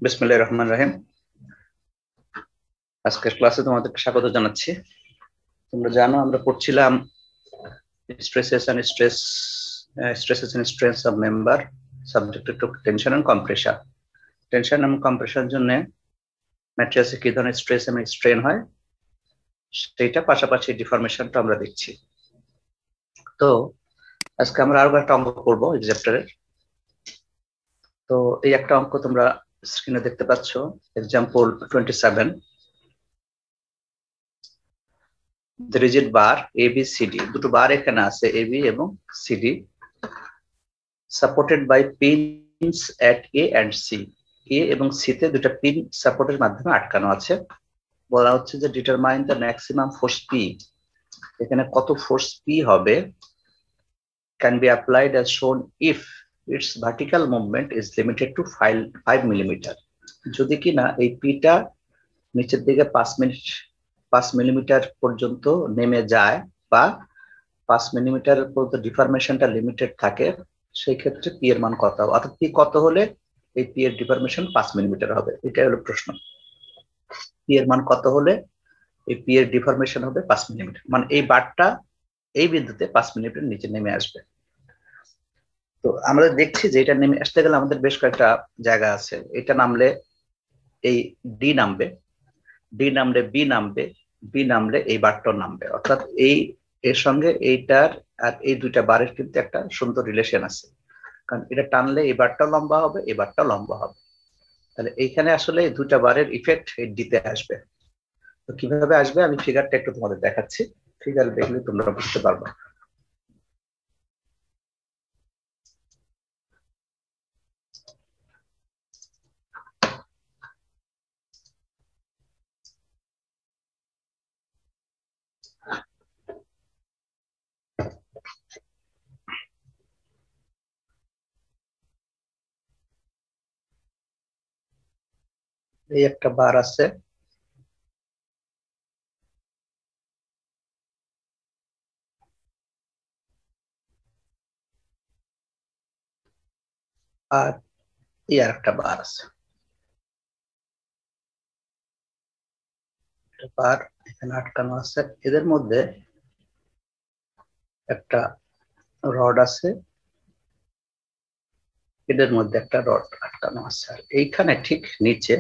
বিসমিল্লাহির রহমানির রহিম। আজকের ক্লাসে তোমাদেরকে স্বাগত জানাচ্ছি। তোমরা জানো আমরা পড়ছিলাম stresses and strains of member subjected to tension and compression. Tension এবং কম্প্রেশনের জন্য ম্যাট্রিক্সে কি ধরনের স্ট্রেস এবং স্ট্রেন হয় সেটা পাশাপাশি ডিফরমেশনটা আমরা দেখছি। তো আজকে আমরা আরো একটা অঙ্ক করবো এই চ্যাপ্টারের। তো এই একটা অঙ্ক তোমরা স্ক্রিনে দেখতে পাচ্ছ, example 27। The rigid bar ABCD, দুটো বার এখানে আছে AB এবং CD, supported by pins at A and C. A এবং C তে দুটো পিন সাপোর্টের মাধ্যমে আটকানো আছে। বলা হচ্ছে যে determine the maximum force P, এখানে কত ফোর্স P হবে, can be applied as shown if its vertical movement is limited to 5 millimeter. যদি কিনা এই পিটা নিচের দিকে 5 মিলিমিটার পর্যন্ত নেমে যায় বা 5 মিলিমিটার পর্যন্ত ডিফরমেশনটা লিমিটেড থাকে, সেই ক্ষেত্রে পি এর মান কত হবে, অর্থাৎ পি কত হলে এই পি এর ডিফরমেশন 5 মিলিমিটার হবে, এটাই হলো প্রশ্ন। পি এর মান কত হলে এই পি এর ডিফরমেশন হবে 5 মিলিমিটার, মানে এই বারটা এই বিন্দুতে 5 মিলিমিটার নিচে নেমে আসবে। তো আমরা দেখছি যে এটা নেমে আসতে গেলে আমাদের বেশ কয়েকটা জায়গা আছে। এটা নামলে এই ডি নামবে, ডি নামলে বি নামবে, বি নামলে এই বারটাও নামবে, অর্থাৎ এই এর সঙ্গে এইটার আর এই দুইটা বারের কিন্তু একটা সুন্দর রিলেশন আছে, কারণ এটা টানলে এই বারটাও লম্বা হবে, এই বারটাও লম্বা হবে। তাহলে এইখানে আসলে এই দুইটা বারের ইফেক্ট এই ডিতে আসবে। তো কিভাবে আসবে আমি ফিগারটা একটু তোমাদের দেখাচ্ছি, ফিগার দেখলে তোমরা বুঝতে পারবে। এই একটা বার আছে, আর এই আর একটা বার আছে, বার এখানে আটকানো আছে। এদের মধ্যে একটা রড আছে, এদের মধ্যে একটা রড আটকানো আছে, আর এইখানে ঠিক নিচে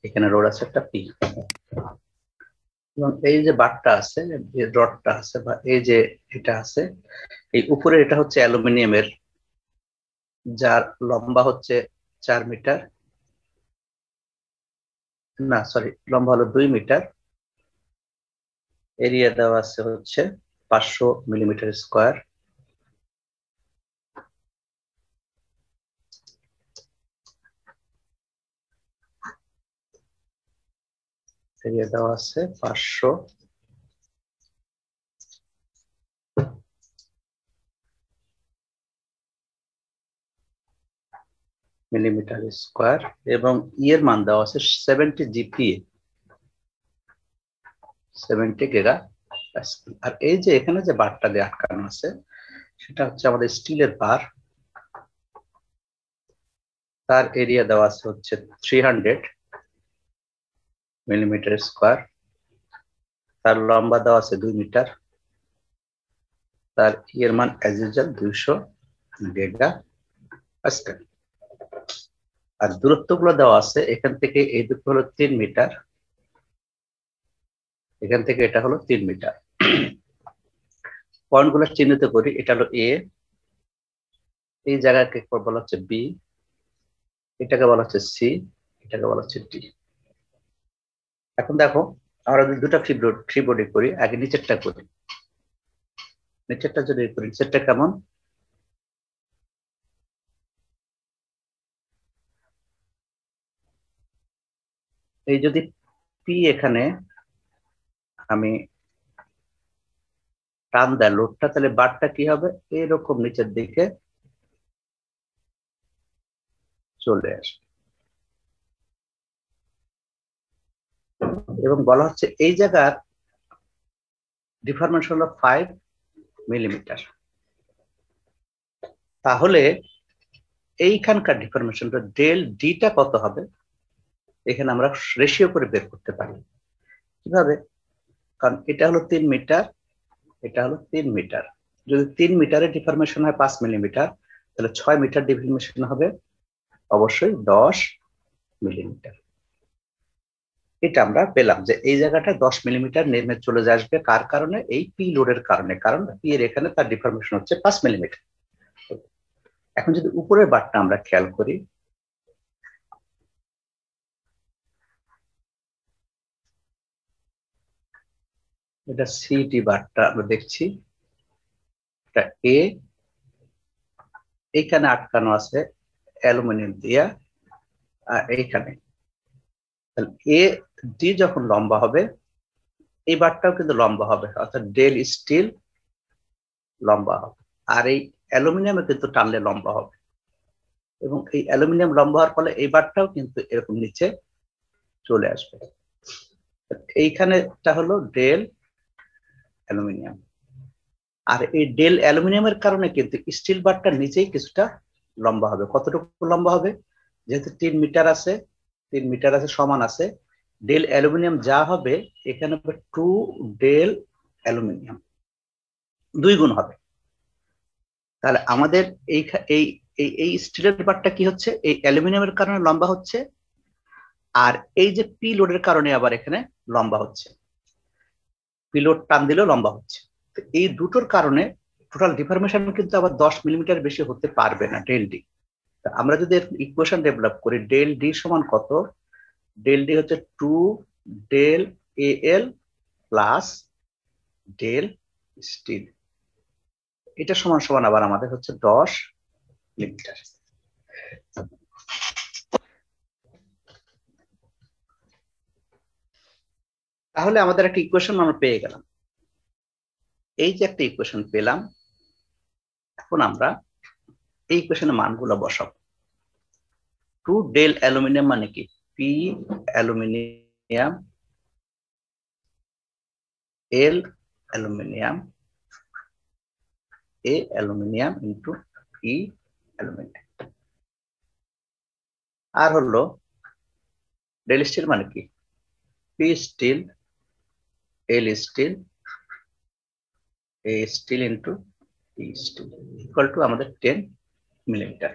এখানে রড আছে একটা পি, এবং এই যে বারটা আছে, যে রডটা আছে বা এই যে এটা আছে, এই উপরে এটা হচ্ছে অ্যালুমিনিয়ামের, যার লম্বা হচ্ছে 4 মিটার, না সরি লম্বা হলো 2 মিটার, এরিয়া দেওয়া আছে হচ্ছে 500 মিলিমিটার স্কোয়ার, এরিয়া দেওয়া আছে 500 মিলিমিটার স্কোয়ার, এবং এর মান দেওয়া আছে 70 জিপিএ, 70 গিগা। আর এই যে এখানে যে বারটা দিয়ে আটকানো আছে সেটা হচ্ছে আমাদের স্টিলের বার, তার এরিয়া দেওয়া আছে হচ্ছে 300 মিলিমিটার স্কোয়ার, তার লম্বা দেওয়া আছে 2 মিটার, তার এর মান অ্যাজ ইউজুয়াল 200 গিগা পাস্কেল। আর দূরত্ব গুলো দেওয়া আছে, এখান থেকে এই দুটো হলো 3 মিটার, এখান থেকে এটা হলো 3 মিটার। পয়েন্ট গুলো চিহ্নিত করি, এটা হলো এ, এই জায়গাকে বলা হচ্ছে বি, এটাকে বলা হচ্ছে সি, এটাকে বলা হচ্ছে ডি। এখন দেখো আমরা যদি দুটা ফ্রি বডি করি, আগে নিচেরটা করি, নিচেরটা যদি করি, নিচেরটা কেমন, এই যদি পি এখানে আমি টান দেয় লোডটা, তাহলে বারটা কি হবে, এরকম নিচের দিকে চলে আসবে, এবং বলা হচ্ছে এই জায়গার ডিফরমেশন হলো 5 মিলিমিটার। তাহলে এইখানকার ডিফরমেশনটা ডেল ডিটা কত হবে, এখানে আমরা রেশিও করে বের করতে পারি। কিভাবে? কারণ এটা হলো 3 মিটার, এটা হলো 3 মিটার। যদি 3 মিটারের ডিফরমেশন হয় 5 মিলিমিটার, তাহলে 6 মিটার ডিফরমেশন হবে অবশ্যই 10 মিলিমিটার। এটা আমরা পেলাম যে এই জায়গাটা 10 মিলিমিটার নেমে চলে আসবে। কার কারণে? এই পি লোডের কারণে। কারণ পি এর এখানে তার ডিফরমেশন হচ্ছে 5 মিলিমিটার। এখন যদি উপরের বারটা আমরা খেয়াল করি, এটা সিটি বারটা আমরা দেখছি, এটা এ, এইখানে আটকানো আছে অ্যালুমিনিয়াম দিয়া, আর এইখানে এ ডি যখন লম্বা হবে এই বারটাও কিন্তু লম্বা হবে, অর্থাৎ ডেল স্টিল লম্বা হবে, আর এই অ্যালুমিনিয়ামে কিন্তু টানলে লম্বা হবে, এবং এই অ্যালুমিনিয়াম লম্বা হওয়ার ফলে এই বারটাও কিন্তু এরকম নিচে চলে আসবে। এইখানেটা হলো ডেল অ্যালুমিনিয়াম, আর এই ডেল অ্যালুমিনিয়ামের কারণে কিন্তু স্টিল বারটা নিচেই কিছুটা লম্বা হবে। কতটুকু লম্বা হবে? যেহেতু 3 মিটার আছে, 3 মিটার আছে সমান আছে, ডেল অ্যালুমিনিয়াম যা হবে এখানে হবে 2 ডেল অ্যালুমিনিয়াম, 2 গুণ হবে। তাহলে আমাদের এই এই এই স্টিলের বারটা কি হচ্ছে? এই অ্যালুমিনিয়ামের কারণে লম্বা হচ্ছে, আর এই যে পি লোডের কারণে আবার এখানে লম্বা হচ্ছে, পি লোড টান দিলেও লম্বা হচ্ছে। তো এই দুটোর কারণে টোটাল ডিফরমেশন কিন্তু আবার 10 মিলিমিটার বেশি হতে পারবে না ডেল ডি। আমরা যদি ইকুয়েশন ডেভেলপ করি, ডেল ডি সমান কত? ডেল ডি হচ্ছে 2 del A L plus del steel, এটা সমান সমান আবার আমাদের হচ্ছে 10 মিলিমিটার। তাহলে আমাদের একটা ইকুয়েশন আমরা পেয়ে গেলাম। এই যে একটা ইকুয়েশন পেলাম, এখন আমরা এই ইকুয়েশনের মানগুলো বসাবো। 2 ডেল অ্যালুমিনিয়াম মানে কি? P aluminium, L aluminium, A aluminium into P aluminium. আর হলো ডেল স্টিল মানে কি? P steel, L steel, A steel into P steel equal to আমাদের 10 মিলিমিটার।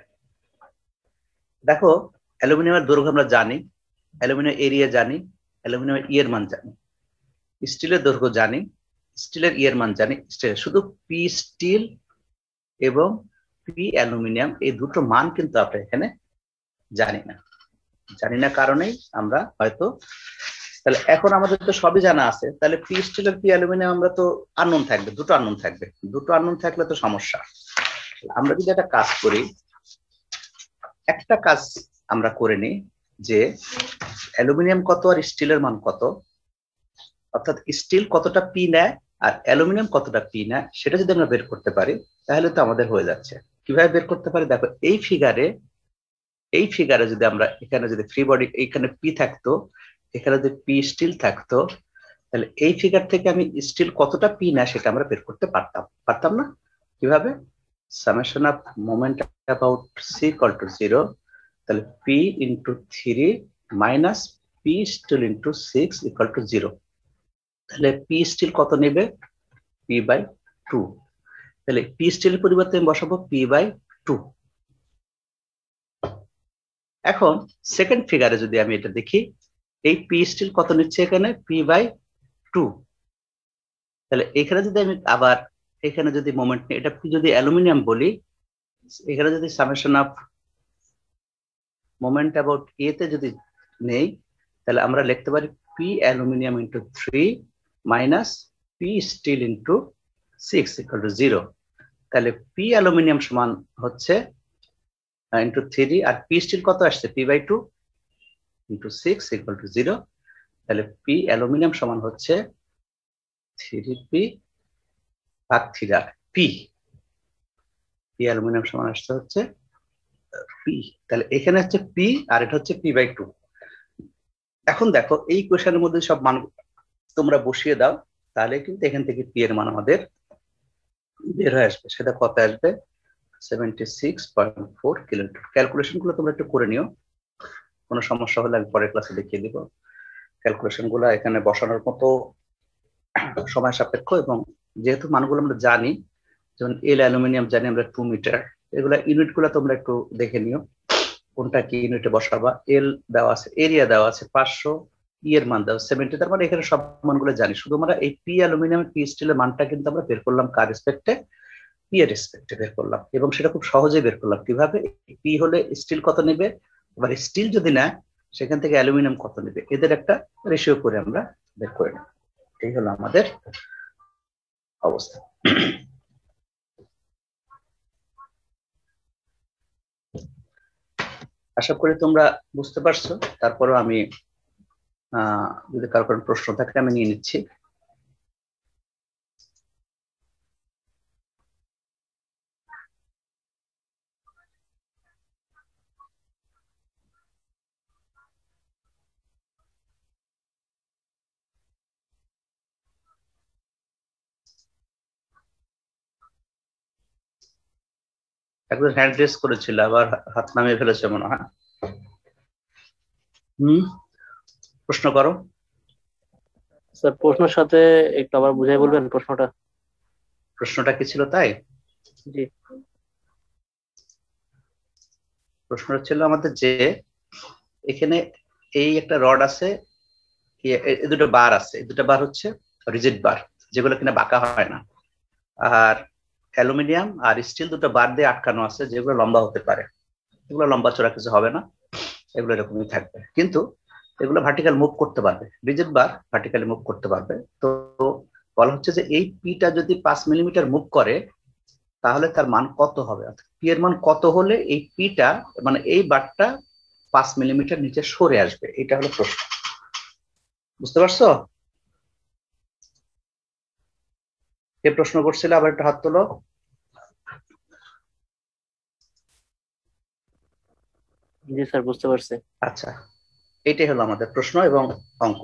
দেখো, অ্যালুমিনিয়ামের দৈর্ঘ্য আমরা জানি, অ্যালুমিনিয়াম এরিয়া জানি, অ্যালুমিনিয়ামের ইয়ের মান জানি, স্টিলের দৈর্ঘ্য জানি, স্টিলের ইয়ের মান জানি, স্টিলের শুধু পি স্টিল এবং পি অ্যালুমিনিয়াম এই দুটো মান কিন্তু আমরা এখানে জানি না। জানি না কারণেই আমরা হয়তো, তাহলে এখন আমাদের তো সবই জানা আছে, তাহলে পি স্টিল আর পি অ্যালুমিনিয়াম আমরা তো আননোন থাকবে, দুটো আননোন থাকবে, দুটো আননোন থাকলে তো সমস্যা। আমরা যদি একটা কাজ করি, একটা কাজ আমরা করে নিই যে অ্যালুমিনিয়াম কত আর স্টিলের মান কত, অর্থাৎ স্টিল কতটা পি নেয় আর অ্যালুমিনিয়াম কতটা পি নেয়, সেটা যদি আমরা বের করতে পারি তাহলে তো আমাদের হয়ে যাচ্ছে। কিভাবে বের করতে পারি? দেখো, এই ফিগারে যদি আমরা এখানে যদি ফ্রি বডি এইখানে পি থাকতো, এখানে যদি পি স্টিল থাকতো, তাহলে এই ফিগার থেকে আমি স্টিল কতটা পি নেয় সেটা আমরা বের করতে পারতাম না? কিভাবে? Summation of moment about C equal to 0, তাহলে P into 3 minus P steel into 6 equal to 0। তাহলে পি স্টিল কত নেবে? P by 2। তাহলে পি স্টিলের পরিবর্তে আমি বসাবো পি বাই 2। এখন সেকেন্ড ফিগারে যদি আমি এটা দেখি, এই পি স্টিল কত নিচ্ছে এখানে? P by 2। তাহলে এখানে যদি আমি আবার এখানে যদি মোমেন্ট নিই, এটা যদি অ্যালুমিনিয়াম বলি, এখানে যদি summation of moment about A তে যদি নেই, তাহলে আমরা লিখতে পারি P aluminium into 3 minus P steel into 6 equal to 0। তাহলে পি অ্যালুমিনিয়াম সমান হচ্ছে ইন্টু 3, আর পি স্টিল কত আসছে? P by 2 into 6 equal to 0। তাহলে পি অ্যালুমিনিয়াম সমান হচ্ছে 3p ভাগ 3r পি। পি অ্যালুমিনিয়াম সমান আসছে হচ্ছে পি। তাহলে এখানে হচ্ছে পি আর এটা হচ্ছে পি বাই 2। এখন দেখো, এই কোয়েশ্চেনের মধ্যে সব মান তোমরা বসিয়ে দাও, তাহলে কিন্তু এখান থেকে পি এর মান আমাদের বের হয়ে আসবে। সেটা কত আসবে? 76.4 কিলোনিউটন। ক্যালকুলেশন গুলো তোমরা একটু করে নিও। কোনো সমস্যা হলে আমি পরের ক্লাসে দেখিয়ে দিব। ক্যালকুলেশন গুলা এখানে বসানোর মতো সময় সাপেক্ষ, এবং যেহেতু মানগুলো আমরা জানি, যেমন এল অ্যালুমিনিয়াম জানি আমরা 2 মিটার, এগুলা ইউনিট গুলা তোমরা একটু দেখে নিও কোনটা কি ইউনিটে বসাবা। এল দেওয়া আছে, এরিয়া দেওয়া আছে 500, এর মান দেওয়া 70, তার মানে এখানে সব মানগুলো জানি। শুধু আমরা এই পি অ্যালুমিনিয়াম পি স্টিলের মানটা কিন্তু আমরা বের করলাম কার রেসপেক্টে, পি এর রেসপেক্টে বের করলাম, এবং সেটা খুব সহজেই বের করলাম। কিভাবে? পি হলে স্টিল কত নেবে, আবার স্টিল যদি নেয় সেখান থেকে অ্যালুমিনিয়াম কত নেবে, এদের একটা রেশিও করে আমরা বের করে নেব। এই হলো আমাদের অবস্থা। আশা করি তোমরা বুঝতে পারছো। তারপরেও আমি যদি কারো কোনো প্রশ্ন থাকে আমি নিয়ে নিচ্ছি। একজন হ্যান্ড রেস করেছিল, আবার হাত নামিয়ে ফেলেছে মনে হয়। প্রশ্ন করো। স্যার প্রশ্নের সাথে একটু আবার বুঝাই বলবেন প্রশ্নটা? প্রশ্নটা কি ছিল তাই? জি প্রশ্নটা ছিল আমাদের যে এখানে এই একটা রড আছে, এই দুটো বার আছে, এই দুটো বার হচ্ছে রিজিড বার, যেগুলো কিনা বাঁকা হয় না। আর অ্যালুমিনিয়াম আর স্টিল দুটো বার দিয়ে আটকানো আছে, যেগুলো লম্বা হতে পারে। এগুলো লম্বা চড়া কিছু হবে না, এগুলো এরকমই থাকবে, কিন্তু এগুলো ভার্টিক্যাল মুভ করতে পারবে। রিজিড বার ভার্টিক্যালি মুভ করতে পারবে। তো বলা হচ্ছে যে এই পিটা যদি 5 মিলিমিটার মুভ করে তাহলে তার মান কত হবে, পি এর মান কত হলে এই পিটা মানে এই বারটা 5 মিলিমিটার নিচে সরে আসবে, এটা হলো প্রশ্ন। বুঝতে পারছো? কে প্রশ্ন করছিল আবার একটা হাত তোলো। জি স্যার বুঝতে পারছি। আচ্ছা, এটাই হলো আমাদের প্রশ্ন এবং অঙ্ক।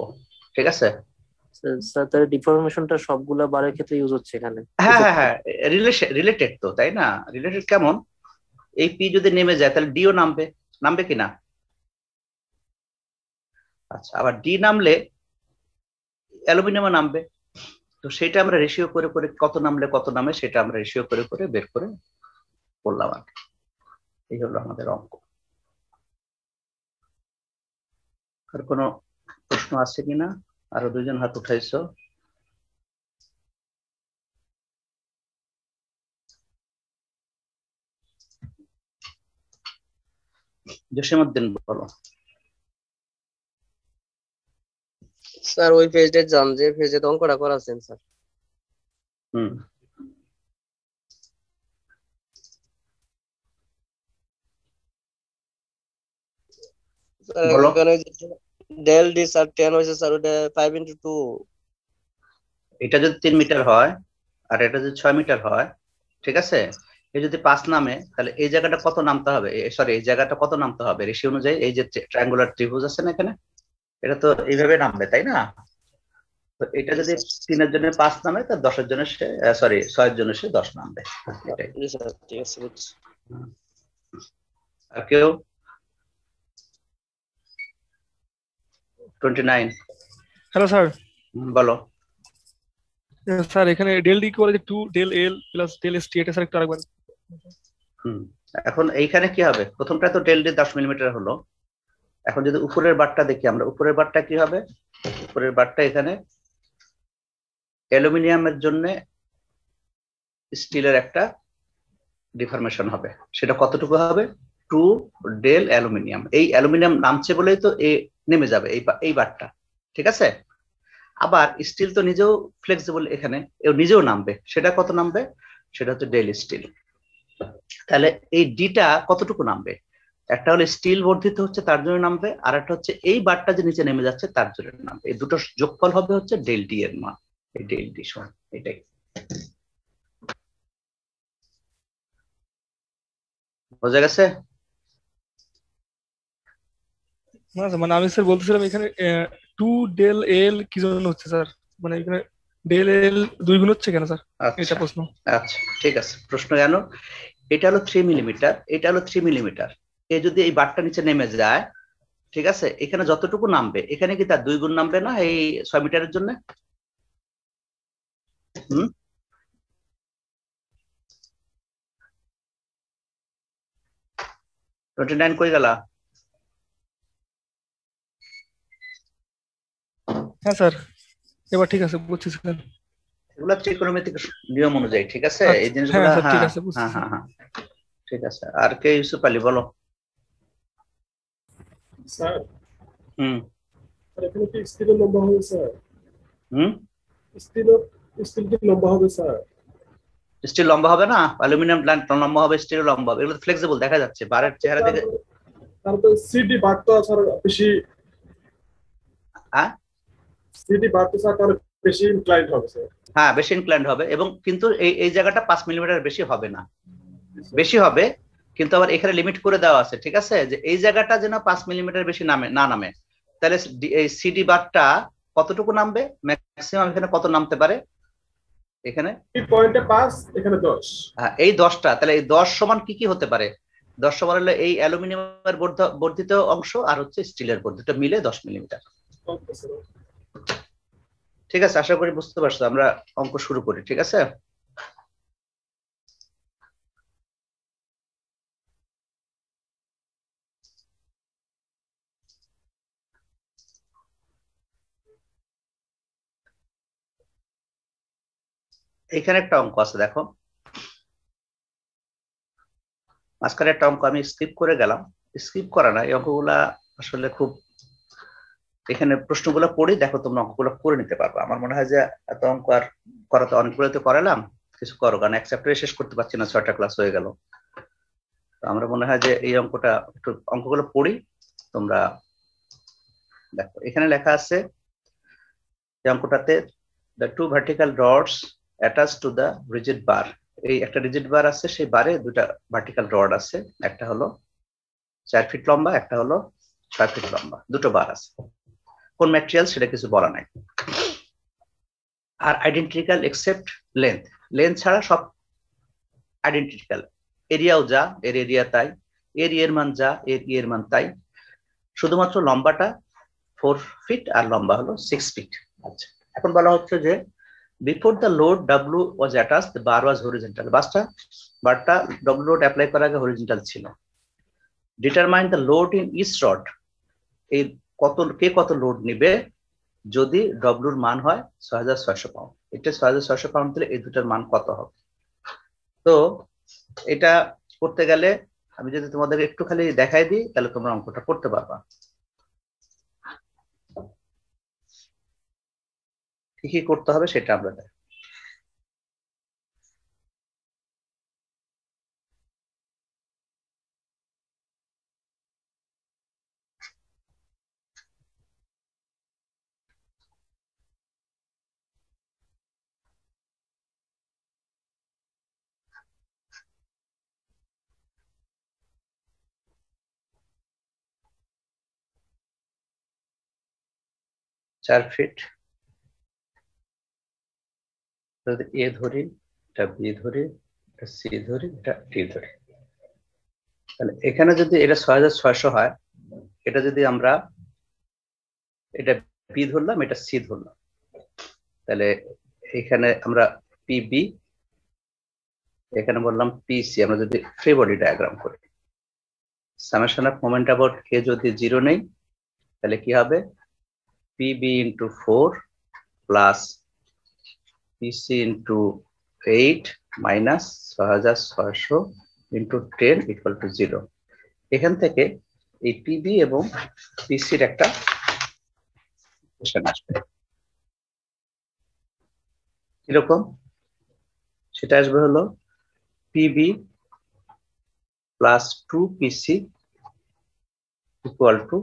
ঠিক আছে? স্যার তাহলে ডিফরমেশনটা সবগুলা বারের ক্ষেত্রে ইউজ হচ্ছে এখানে? হ্যাঁ হ্যাঁ হ্যাঁ, রিলেটেড তো, তাই না? রিলেটেড কেমন? এই পি যদি নেমে যায় তাহলে ডিও নামবে, নামবে কি না? আচ্ছা, আবার ডি নামলে অ্যালুমিনিয়ামও নামবে। তো সেটা আমরা রেশিও করে করে কত নামলে কত নামে সেটা আমরা রেশিও করে করে বের করে করলাম আর কি। এই হলো আমাদের অঙ্ক। আর কোনো প্রশ্ন আছে কিনা? আরো দুজন হাত উঠাইছো। জসীমউদ্দিন বলো। স্যার ওই পেজটা যান, যে পেজে অঙ্কটা করাছেন স্যার। হুম, স্যার বলো। ওখানে ডেল ডি স্যার 10 হয়েছে স্যার, ওটা 5 × 2। এটা যদি 3 মিটার হয় আর এটা যদি 6 মিটার হয়, ঠিক আছে, এই যদি 5 নামে তাহলে এই জায়গাটা কত নামতে হবে, সরি এই জায়গাটা কত নামতে হবে রেশিও অনুযায়ী? এই যে ট্রায়াঙ্গুলার ত্রিভুজ আছে না এখানে, এটা তো এইভাবে নামবে, তাই না? তো এটা জি যদি স্যার। 3 এর জন্য 5 নামে তার 10 এর জন্য সে, সরি 6 এর জন্য সে 10 নামবে। এটাই। জি স্যার, ঠিক আছে বুঝছি। আর কেউ? 29। Hello sir. বলো। স্যার এখানে ডেল ডি করে যে 2 del L plus del S T, এটা স্যার একটু আরেকবার। এখন এইখানে কি হবে? প্রথমটা তো ডেল ডি 10 মিলিমিটার হলো। এখন যদি উপরের বারটা দেখি আমরা, উপরের বারটা কি হবে? উপরের বারটা এখানে অ্যালুমিনিয়ামের জন্য স্টিলের একটা ডিফরমেশন হবে। সেটা কতটুকু হবে? 2 ডেল অ্যালুমিনিয়াম। এই অ্যালুমিনিয়াম নামছে বলেই তো এ নেমে যাবে এই বারটা, ঠিক আছে? আবার স্টিল তো নিজেও ফ্লেক্সিবল, এখানে এও নিজেও নামবে। সেটা কত নামবে? সেটা হচ্ছে ডেল স্টিল। তাহলে এই ডিটা কতটুকু নামবে? একটা হলো স্টিল বর্ধিত হচ্ছে তার জন্য নামবে, আর একটা হচ্ছে এই বারটা যে নিচে নেমে যাচ্ছে তার জন্য নামবে। এই দুটো যোগফল হবে হচ্ছে ডেল ডি এর মান। এই ডেল ডি সমান এটাই। বোঝা গেছে? না স্যার, মানে আমি স্যার বলতেছিলাম এখানে 2 ডেল এল কি জন্য হচ্ছে স্যার? মানে এখানে ডেল এল 2 গুণ হচ্ছে কেন স্যার? এটা আচ্ছা প্রশ্ন। আচ্ছা, ঠিক আছে, প্রশ্ন জানো। এটা হলো 3 মিলিমিটার, এটা হলো 3 মিলিমিটার। এ যদি এই বারটা নিচে নেমে যায় ঠিক আছে, এখানে যতটুকু নামবে এখানে কি তার 2 গুণ নামবে না এই 6 মিটারের জন্য? হুম, 29 কই গেলা? হ্যাঁ স্যার, এবার ঠিক আছে, বুঝছি স্যার। এগুলা ত্রিকোণমিতিক নিয়ম অনুযায়ী, ঠিক আছে, এই আচ্ছা, হ্যাঁ জিনিসগুলা। স্যার, ঠিক হ্যাঁ আছে, বুঝছি হ্যাঁ স্যার। হ্যাঁ হ্যাঁ, ঠিক আছে। আর কে? ইউসুফ আলী, বলো। স্যার হুম স্যার এখানে কি স্টিলের লম্বা হবে স্যার? হুম স্টিলের স্টিল কি লম্বা হবে স্যার? স্টিল লম্বা হবে না, অ্যালুমিনিয়াম লম্বা হবে, স্টিল লম্বা হবে, এগুলো ফ্লেক্সিবল দেখা যাচ্ছে বারের চেহারা থেকে। তারপরে সিডি বার তো স্যার বেশি, হ্যাঁ সিডি বার তো স্যার তার বেশি ইনক্লাইন্ড হবে স্যার। হ্যাঁ, বেশি ইনক্লাইন্ড হবে, এবং কিন্তু এই এই জায়গাটা 5 মিলিমিটার বেশি হবে না, বেশি হবে, কিন্তু আবার এখানে লিমিট করে দেওয়া আছে, ঠিক আছে, যে এই জায়গাটা যেন 5 মিলিমিটার বেশি নামে। তাহলে এই সিডি বারটা কতটুকু নামবে, ম্যাক্সিমাম এখানে কত নামতে পারে? এখানে এই পয়েন্টে 5, এখানে 10। এই 10টা, তাহলে এই 10 সমান কি কি হতে পারে? 10 সমান হলো এই অ্যালুমিনিয়ামের বর্ধিত অংশ আর হচ্ছে স্টিলের বর্ধিত মিলে 10 মিলিমিটার। Okay sir. ঠিক আছে, আশা করি বুঝতে পারছো। আমরা অঙ্ক শুরু করি, ঠিক আছে। এখানে একটা অঙ্ক আছে, দেখো, মাঝখানে একটা অঙ্ক আমি স্কিপ করে গেলাম। স্কিপ করা না, এই অঙ্কগুলা আসলে খুব, এখানে প্রশ্নগুলো পড়ি, দেখো তোমরা অঙ্কগুলো করে নিতে পারবে। আমার মনে হয় যে এত অঙ্ক আর করাতে, অনেকগুলো তো করালাম, কিছু করো, কারণ এক চ্যাপ্টারে শেষ করতে পারছি না, 6টা ক্লাস হয়ে গেল। তো আমরা মনে হয় যে এই অঙ্কটা একটু, অঙ্কগুলো পড়ি, তোমরা দেখো। এখানে লেখা আছে এই অঙ্কটাতে, the two vertical rods attached to the rigid bar, এই একটা রিজিড বার আছে, সেই বারে দুটা ভার্টিক্যাল রড আছে, একটা হলো 4 ফিট লম্বা, একটা হলো 6 ফিট লম্বা, দুটো বার আছে। কোন ম্যাটেরিয়াল সেটা কিছু বলা নাই। আর আইডেন্টিক্যাল এক্সেপ্ট লেন্থ, লেন্থ ছাড়া সব আইডেন্টিক্যাল। এরিয়াও যা, এর এরিয়া তাই, এর এর মান যা, এর এর মান তাই, শুধুমাত্র লম্বাটা 4 ফিট আর লম্বা হলো 6 ফিট। আচ্ছা, এখন বলা হচ্ছে যে before the load W was attach the bar was horizontal, বারটা ডাব্লিউ লোড অ্যাপ্লাই করার আগে হরিজন্টাল ছিল। Determine the load in each rod, এই কত লোড নিবে যদি ডব্লিউর মান হয় 6600 পাউন্ড। এটা 6600 পাউন্ড দিলে এই দুটার মান কত হবে? তো এটা করতে গেলে আমি যদি তোমাদের একটু খালি দেখাই দিই, তাহলে তোমরা অঙ্কটা করতে পারবা। কি কি করতে হবে সেটা আমরা দেখ। চার ফিট, যদি এ ধরি, এটা বি ধরি, এটা সি ধরি, এটা ডি ধরি, তাহলে এখানে যদি এটা 6600 হয়, এটা যদি আমরা, এটা বি ধরলাম, এটা সি ধরলাম, তাহলে এখানে আমরা পিবি, এখানে বললাম পিসি। আমরা যদি ফ্রি বডি ডায়াগ্রাম করি, সামেশন অফ মোমেন্ট অ্যাবাউট এ যদি 0 নেই, তাহলে কি হবে? PB into 4 plus PC into 8 minus 6600 into 10 equal to 0। এখান থেকে এই পিবি এবং পিসির একটা ইকুয়েশন আসবে, কিরকম? সেটা আসবে হলো PB plus 2PC equal to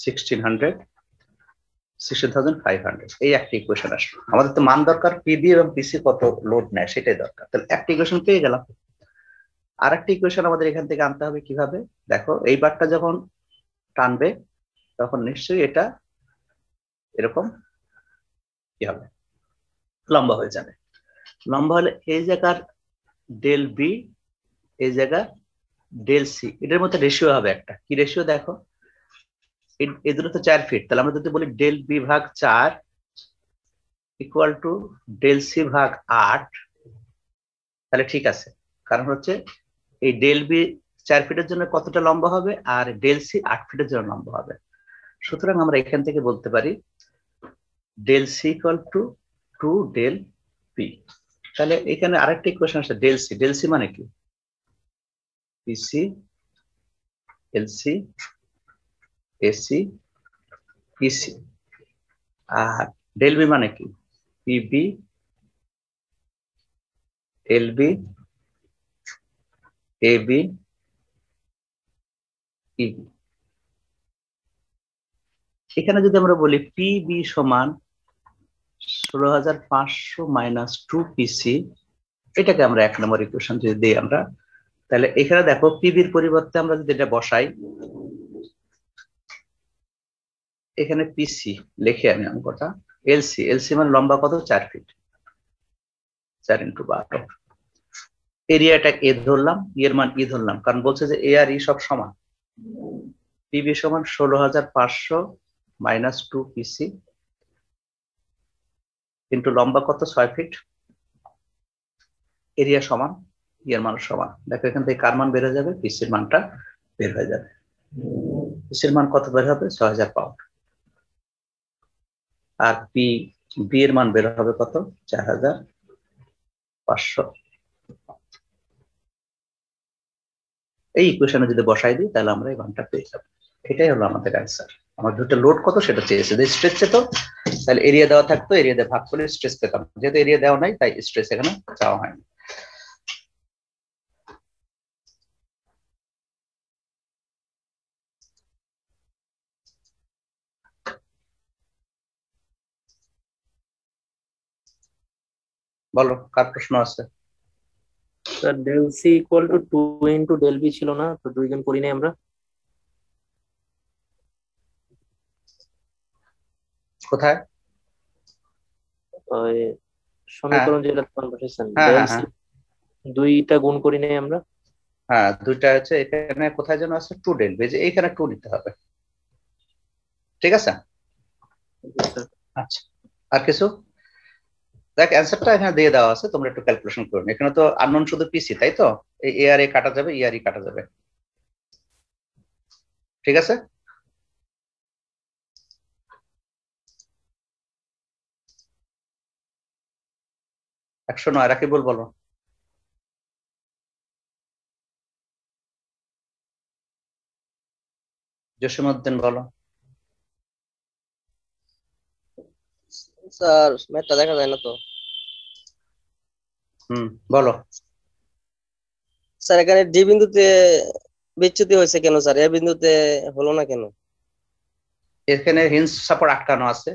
16,500। এই একটা ইকুয়েশন আসবে। আমাদের তো মান দরকার পিবি এবং পিসি কত লোড নেয় সেটাই দরকার। তাহলে একটা ইকুয়েশন পেয়ে গেলাম। আর একটা ইকুয়েশন আমাদের এখান থেকে আনতে হবে। কিভাবে? দেখো, এই বারটা যখন টানবে তখন নিশ্চয়ই এটা এরকম কি হবে, লম্বা হয়ে যাবে। লম্বা হলে এই জায়গার ডেল বি, এই জায়গা ডেল সি, এটার মধ্যে রেশিও হবে একটা। কি রেশিও? দেখো, এই দুটো তো 4 ফিট, তাহলে আমরা যদি বলি ডেল বি ভাগ 4 ইকুয়াল টু ডেল সি ভাগ 8, তাহলে ঠিক আছে। কারণ হচ্ছে এই ডেল বি 4 ফিটের জন্য কতটা লম্বা হবে আর ডেল সি 8 ফিটের জন্য লম্বা হবে। সুতরাং আমরা এখান থেকে বলতে পারি del C equal to 2 del P. তাহলে এখানে আরেকটা ইকুয়েশন আছে ডেল সি মানে কি, পিসি এলসি এসি পিসি, আর ডেল বি মানে কি, পিবি এলবি এবি ইবি। এখানে যদি আমরা বলি পিবি সমান 16,500 মাইনাস 2 পিসি, এটাকে আমরা 1 নম্বর ইকুয়েশন যদি দিই আমরা, তাহলে এখানে দেখো পিবির পরিবর্তে আমরা যদি এটা বসাই, এখানে পিসি লিখে আমি অঙ্কটা, এলসি মানে লম্বা কত, 4 ফিট, 4 × 12। এরিয়াটা এ ধরলাম, এর মান ই ধরলাম, কারণ বলছে যে এ আর ই সব সমান। পিবি সমান 16,500 মাইনাস 2 পিসি কিন্তু লম্বা কত, 6 ফিট, এরিয়া সমান এর মান সমান। দেখো এখান থেকে কার মান বের হয়ে যাবে, পিসির মানটা বের হয়ে যাবে। পিসির মান কত বের হবে, 6,000 পাউন্ড। আর বি এর মান বের হবে কত, 4,500। এই ইকুয়েশনে যদি বসাই দিই তাহলে আমরা এই মানটা পেয়ে যাবো। এটাই হলো আমাদের অ্যান্সার। আমার দুটো লোড কত সেটা চেয়েছে, যে স্ট্রেস চেত তাহলে এরিয়া দেওয়া থাকতো, এরিয়া দিয়ে ভাগ করলে স্ট্রেস পেতাম, যেহেতু এরিয়া দেওয়া নাই তাই স্ট্রেস এখানে চাওয়া হয়নি। বলো কার প্রশ্ন আছে? Sir del C equal to 2 into del B ছিল না, তো 2 গুণ করি নাই আমরা? কোথায়? ওই সমীকরণ যেটা তোমার বসেছেন, হ্যাঁ, ডেল হ্যাঁ, সি হ্যাঁ। 2টা গুণ করি নাই আমরা? হ্যাঁ, দুইটা আছে এখানে, কোথায় যেন আছে 2 ডেল, যে এইখানে 2 নিতে হবে, ঠিক আছে। স্যার আচ্ছা, আর কিছু? দেখ অ্যান্সারটা এখানে দিয়ে দেওয়া আছে, তোমরা একটু ক্যালকুলেশন করুন। এখানে তো আননোন শুধু পিসি, তাই তো? এই এ আর এ কাটা যাবে, ই আর ই কাটা যাবে, ঠিক আছে। একশো নয় রাকিবুল বলো। জসিমউদ্দিন বলো। স্যার ম্যাথটা দেখা যায় না তো। বলো। স্যার এখানে ডি বিন্দুতে বিচ্যুতি হয়েছে কেন স্যার, এ বিন্দুতে হলো না কেন? এখানে হিঞ্জ সাপোর্ট আটকানো আছে,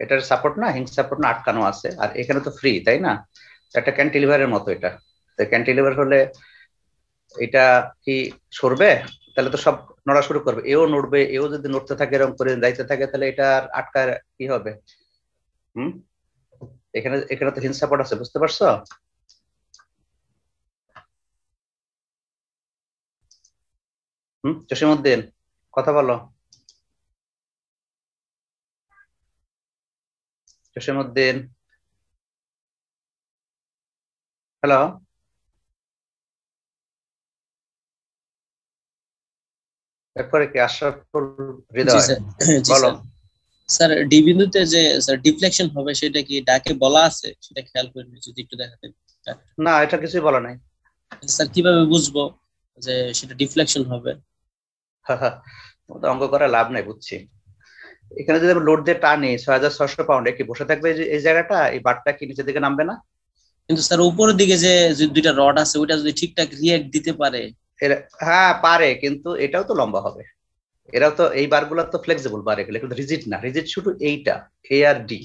এটার সাপোর্ট না, হিঞ্জ সাপোর্ট না, আটকানো আছে। আর এখানে তো ফ্রি, তাই না? একটা ক্যান্টিলিভারের মতো এটা, তো ক্যান্টিলিভার হলে এটা কি সরবে? তাহলে তো সব নড়া শুরু করবে, এও নড়বে, এও যদি নড়তে থাকে এরকম করে যাইতে থাকে, তাহলে এটা আর আটকার কি হবে? এখানে এখানে তো হিঞ্জ সাপোর্ট আছে, বুঝতে পারছো? জসিমউদ্দিন কথা বলো। জসিমউদ্দিন, হ্যালো। এরপরে কি আশরাফুল হৃদয় বলো। স্যার ডি বিন্দুতে যে স্যার ডিফ্লেকশন হবে সেটা কি ডাকে বলা আছে, সেটা খেয়াল করে যদি একটু দেখাতেন। না, এটা কিছুই বলা নাই। স্যার কিভাবে বুঝবো যে সেটা ডিফ্লেকশন হবে? অঙ্ক করে লাভ নাই, বুঝছি। এখানে যদি লোড দিয়ে টানি 6,600 পাউন্ড, কি বসে থাকবে এই জায়গাটা, এই বারটা কি নিচের দিকে নামবে না? কিন্তু স্যার উপরের দিকে যে দুইটা রড আছে ওইটা যদি ঠিকঠাক রিঅ্যাক্ট দিতে পারে। হ্যাঁ পারে, কিন্তু এটাও তো লম্বা হবে। এরাও তো, এই বারগুলো তো ফ্লেক্সিবল বার, এগুলো কিন্তু রিজিড না। রিজিড শুধু এইটা এ আর ডি,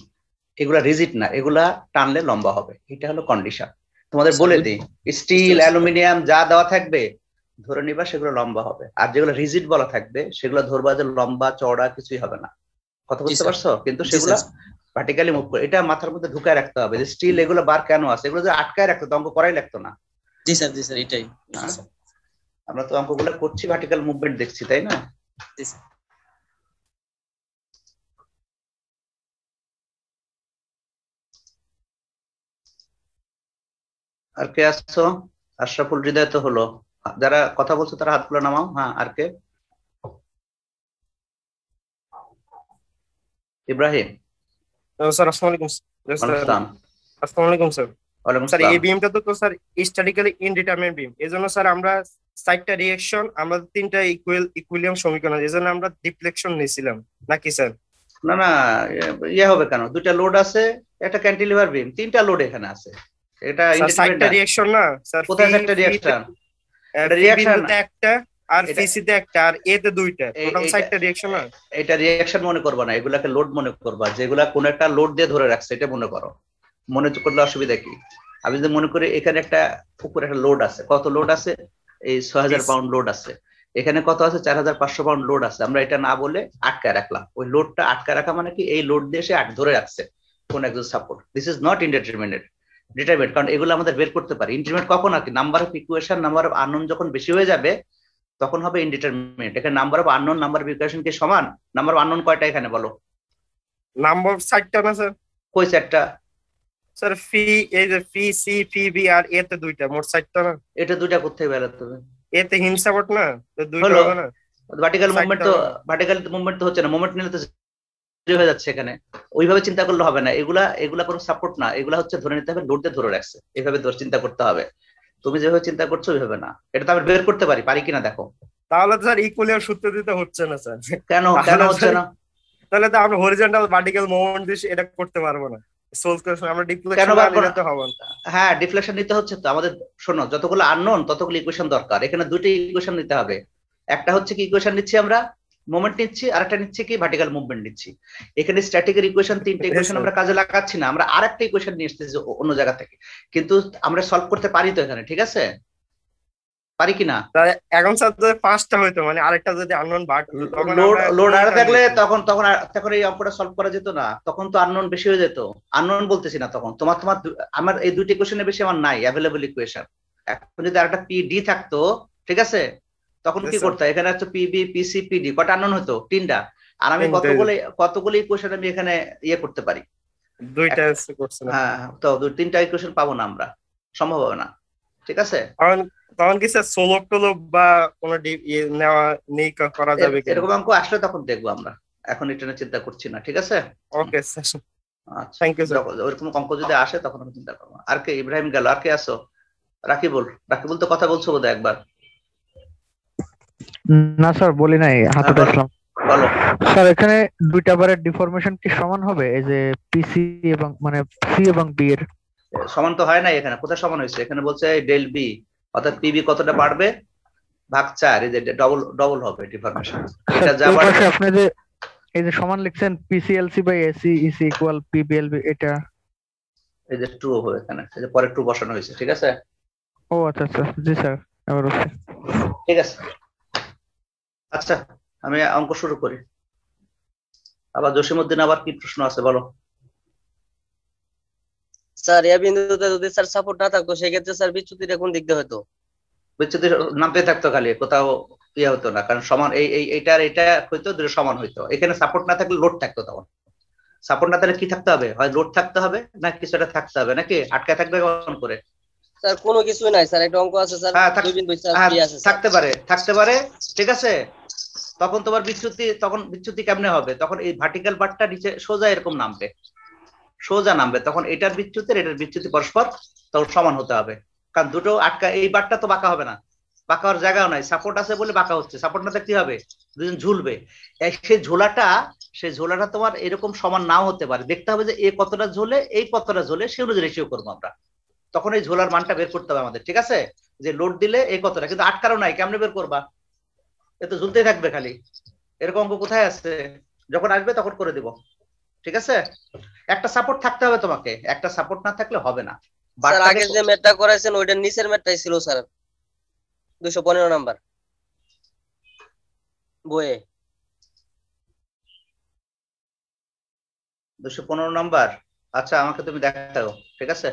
এগুলা রিজিড না, এগুলা টানলে লম্বা হবে। এটা হলো কন্ডিশন। তোমাদের বলে দিই, স্টিল অ্যালুমিনিয়াম যা দেওয়া থাকবে ধরে নিবা সেগুলো লম্বা হবে, আর যেগুলো রিজিড বলা থাকবে সেগুলো ধরবা যে লম্বা চওড়া কিছুই হবে না। কথা বুঝতে পারছো? কিন্তু সেগুলো ভার্টিক্যালি মুভ করে, এটা মাথার মধ্যে ঢুকায় রাখতে হবে যে স্টিল এগুলো বার কেন আছে, এগুলো যদি আটকায় রাখতো অঙ্ক করাই লাগতো না। জি স্যার এটাই। আমরা তো অঙ্কগুলো করছি, ভার্টিক্যাল মুভমেন্ট দেখছি, তাই না? আর কে আসছো? আশরাফুল হৃদয় তো হলো। যারা কথা বলছো তারা হাতগুলো নামাও। হ্যাঁ, আর কে? ইব্রাহিম। স্যার আসসালামু আলাইকুম। Yes, ওয়ালাইকুম স্যার আসসালাম। আসসালামু আলাইকুম স্যার। ওয়ালাইকুম স্যার আসসালাম। এই বিমটা তো স্যার স্ট্যাটিক্যালি ইনডিটারমিনেট বিম, এই জন্য স্যার আমরা চারটা রিঅ্যাকশন, আমরা তিনটা ইকুইলিয়াম সমীকরণ, এই জন্য আমরা ডিফ্লেকশন নিয়েছিলাম নাকি স্যার? না না, ইয়ে হবে কেন? দুইটা লোড আছে, একটা ক্যান্টিলিভার বিম, তিনটা লোড এখানে আছে। এটা স্যার ইন্ডিপেন্ডেন্ট চারটা না। রিঅ্যাকশন না স্যার? কোথায় একটা রিঅ্যাকশন? এটা ফি রিঅ্যাকশন বিন্দুতে একটা, আর এটা ফি তে একটা, আর এ তে দুইটা, টোটাল এটা চারটা রিঅ্যাকশন না? এটা রিঅ্যাকশন মনে করবা না, এগুলাকে লোড মনে করবা। যেগুলা কোন একটা লোড দিয়ে ধরে রাখছে এটা মনে করো। মনে করলে অসুবিধা কি? আমি যদি মনে করি এখানে একটা উপরে একটা লোড আছে, কত লোড আছে? এই 6000 পাউন্ড লোড আছে। এখানে কত আছে? 4500 পাউন্ড লোড আছে। আমরা এটা না বলে আটকায় রাখলাম। ওই লোডটা আটকায় রাখা মানে কি? এই লোড দিয়ে সে ধরে রাখছে কোন একজন support. This is not indeterminate. Determinant, কারণ এগুলো আমাদের বের করতে পারি। ইন্ডিটারমিনেট কখন আর কি? Number of equation, number of unknown যখন বেশি হয়ে যাবে তখন হবে ইনডিটারমিনেট। এখানে number of unknown number of equation কি সমান? নাম্বার অফ আননোন কয়টা এখানে বলো? নাম্বার চারটা না স্যার? কই চারটা? স্যার ফি, এই যে ফি সি, ফি বি, আর এ তে দুইটা, মোট চারটা না? এটা দুইটা কোথায় বেরোতে হবে? এ তে হিন্ট সাপোর্ট না, তো দুইটা হলো হবে না? ভার্টিক্যাল মুভমেন্ট তো, চারটা হবে না? ভার্টিক্যাল মুভমেন্ট তো হচ্ছে না, মুভমেন্ট নিলে তো zero হয়ে যাচ্ছে এখানে। ওইভাবে চিন্তা করলে হবে না। এগুলা এগুলা কোনো সাপোর্ট না, এগুলা হচ্ছে ধরে নিতে হবে লোড দিয়ে ধরে রাখছে। এইভাবে চিন্তা করতে হবে। তুমি যেভাবে চিন্তা করছো ওইভাবে না। এটা তো আমি বের করতে পারি, পারি কিনা দেখো। তাহলে তো স্যার ইকুয়ালিয়াম সূত্র দিতে হচ্ছে না স্যার। কেন কেন তাহলে হচ্ছে না? তাহলে তো আমরা হরিজন্টাল ভার্টিক্যাল মুভমেন্ট দিয়ে এটা করতে পারবো না। সোলস করে আমরা কেন ডিফ্লেকশন না পারবো নিলে না? তো হবে না। হ্যাঁ, ডিফ্লেকশন নিতে হচ্ছে তো আমাদের। শোনো, যতগুলো আননোন ততগুলো ইকুয়েশন দরকার। এখানে দুইটা ইকুয়েশন নিতে হবে। একটা হচ্ছে কি ইকুয়েশন নিচ্ছি আমরা? মোমেন্ট নিচ্ছি। আর একটা নিচ্ছি কি? ভার্টিক্যাল মুভমেন্ট নিচ্ছি। এখানে স্ট্যাটিকের ইকুয়েশন, তিনটা ইকুয়েশন আমরা কাজে লাগাচ্ছি না, আমরা আরেকটা ইকুয়েশন নিয়ে এসেছি অন্য জায়গা থেকে। কিন্তু আমরা সলভ করতে পারি তো এখানে, ঠিক আছে? পারি কিনা? তাহলে এখন স্যার যদি পাঁচটা হইতো, মানে আরেকটা যদি আননোন ভাগ হতো, তখন লোড আমরা লোড আর কোনটা থাকলে নিতাম? তখন এই অঙ্কটা সলভ করা যেত না। তখন তো আননোন বেশি হয়ে যেত। আননোন বলতেছি না তখন। তোমার তোমার আমার এই দুইটা ইকুয়েশনের বেশি আমার নাই অ্যাভেলেবল ইকুয়েশন। এখন যদি আরেকটা পিডি থাকতো, ঠিক আছে, তখন Yes, কি sir. করতে? এখানে হচ্ছে পিবি পিসি পিডি, কটা আননোন হতো? তিনটা। আর আমি তিনটা। কতগুলো ইকুয়েশন আমি এখানে ইয়ে করতে পারি? দুইটা করছে না। হ্যাঁ, তো তিনটা ইকুয়েশন পাবো না আমরা, সম্ভব হবে না, ঠিক আছে? তখন তখন কি স্যার সোলভ টোলভ বা কোনো নেওয়া নেই করা যাবে কি? এরকম অঙ্ক আসলে তখন দেখবো আমরা। এখন এটা নিয়ে চিন্তা করছি না, ঠিক আছে? ওকে স্যার, আচ্ছা, থ্যাংক ইউ স্যার। ওইরকম অঙ্ক যদি আসে তখন আমি চিন্তা করবো। আর কে? ইব্রাহিম গেল, আর কে আসো? রাকিবুল। রাকিবুল তো কথা বলছো বোধহয় একবার। না স্যার, বলি নাই, হাতে বলো। দেখলাম। বলো। স্যার এখানে দুইটা বারের ডিফরমেশন কি সমান হবে? এই যে পিসি এবং মানে সি এবং বি এর সমান তো হয় না এখানে। কোথায় সমান হয়েছে? এখানে বলছে ডেল বি, অর্থাৎ পিবি কতটা বাড়বে ভাগ 4, এই যে ডবল ডবল হবে ডিফরমেশন। এটা যা এই বাড়বে। পাশে আপনি যে এই যে সমান লিখছেন পিসিএলসি বাই এসি ইজ ইকুয়াল পিবিএলবি, এটা এই যে ট্রু হবে এখানে, এই যে পরে ট্রু বসানো হয়েছে, ঠিক আছে? ও আচ্ছা আচ্ছা, জি স্যার, এবার হচ্ছে। ঠিক আছে, আচ্ছা আমি অঙ্ক শুরু করি। আবার জসিমউদ্দিন, আবার কি প্রশ্ন আছে বলো? স্যার এ বিন্দুতে যদি স্যার সাপোর্ট না থাকতো সেক্ষেত্রে স্যার বিচ্যুতিটা কোন দিক দিয়ে হতো? বিচ্যুতি নামতে থাকতো খালি, কোথাও ইয়ে হতো না, কারণ সমান এইটার এটা হইতো, দুটো সমান হইতো। এখানে সাপোর্ট না থাকলে লোড থাকতো। তখন সাপোর্ট না থাকলে কি থাকতে হবে? হয় লোড থাকতে হবে, না কিছু একটা থাকতে হবে, নাকি আটকায় থাকবে কেমন করে? স্যার কোনো কিছুই নাই স্যার, একটা অঙ্ক আছে স্যার, হ্যাঁ, দুই বিন্দু স্যার হ্যাঁ, ফ্রি আছে স্যার। থাকতে পারে, ঠিক আছে। তখন তোমার বিচ্যুতি কেমনে হবে? তখন এই ভার্টিক্যাল বারটা নিচে সোজা এরকম নামবে, সোজা নামবে। তখন এটার বিচ্যুতি পরস্পর তখন সমান হতে হবে, কারণ দুটো আটকা। এই বারটা তো বাঁকা হবে না, বাঁকা হওয়ার জায়গাও নাই। সাপোর্ট আছে বলে বাঁকা হচ্ছে। সাপোর্ট না থাকতে হবে, দুজন ঝুলবে। সেই ঝোলাটা তোমার এরকম সমান নাও হতে পারে। দেখতে হবে যে এ কতটা ঝোলে, এই কতটা ঝোলে, সে অনুযায়ী রেশিও করবো আমরা। তখন এই ঝোলার মানটা বের করতে হবে আমাদের, ঠিক আছে? যে লোড দিলে এই কতটা, কিন্তু আটকারও নাই, কেমনে বের করবা? এ তো ঝুলতেই থাকবে খালি। এরকম অঙ্ক কোথায় আছে? যখন আসবে তখন করে দিব, ঠিক আছে? একটা সাপোর্ট থাকতে হবে তোমাকে, একটা সাপোর্ট না থাকলে হবে না। স্যার আগে যে ম্যাথটা করাইছেন ওইটার নিচের ম্যাথটাই ছিল স্যার 215 নাম্বার বইয়ে। 215 নাম্বার? আচ্ছা, আমাকে তুমি দেখাও, ঠিক আছে?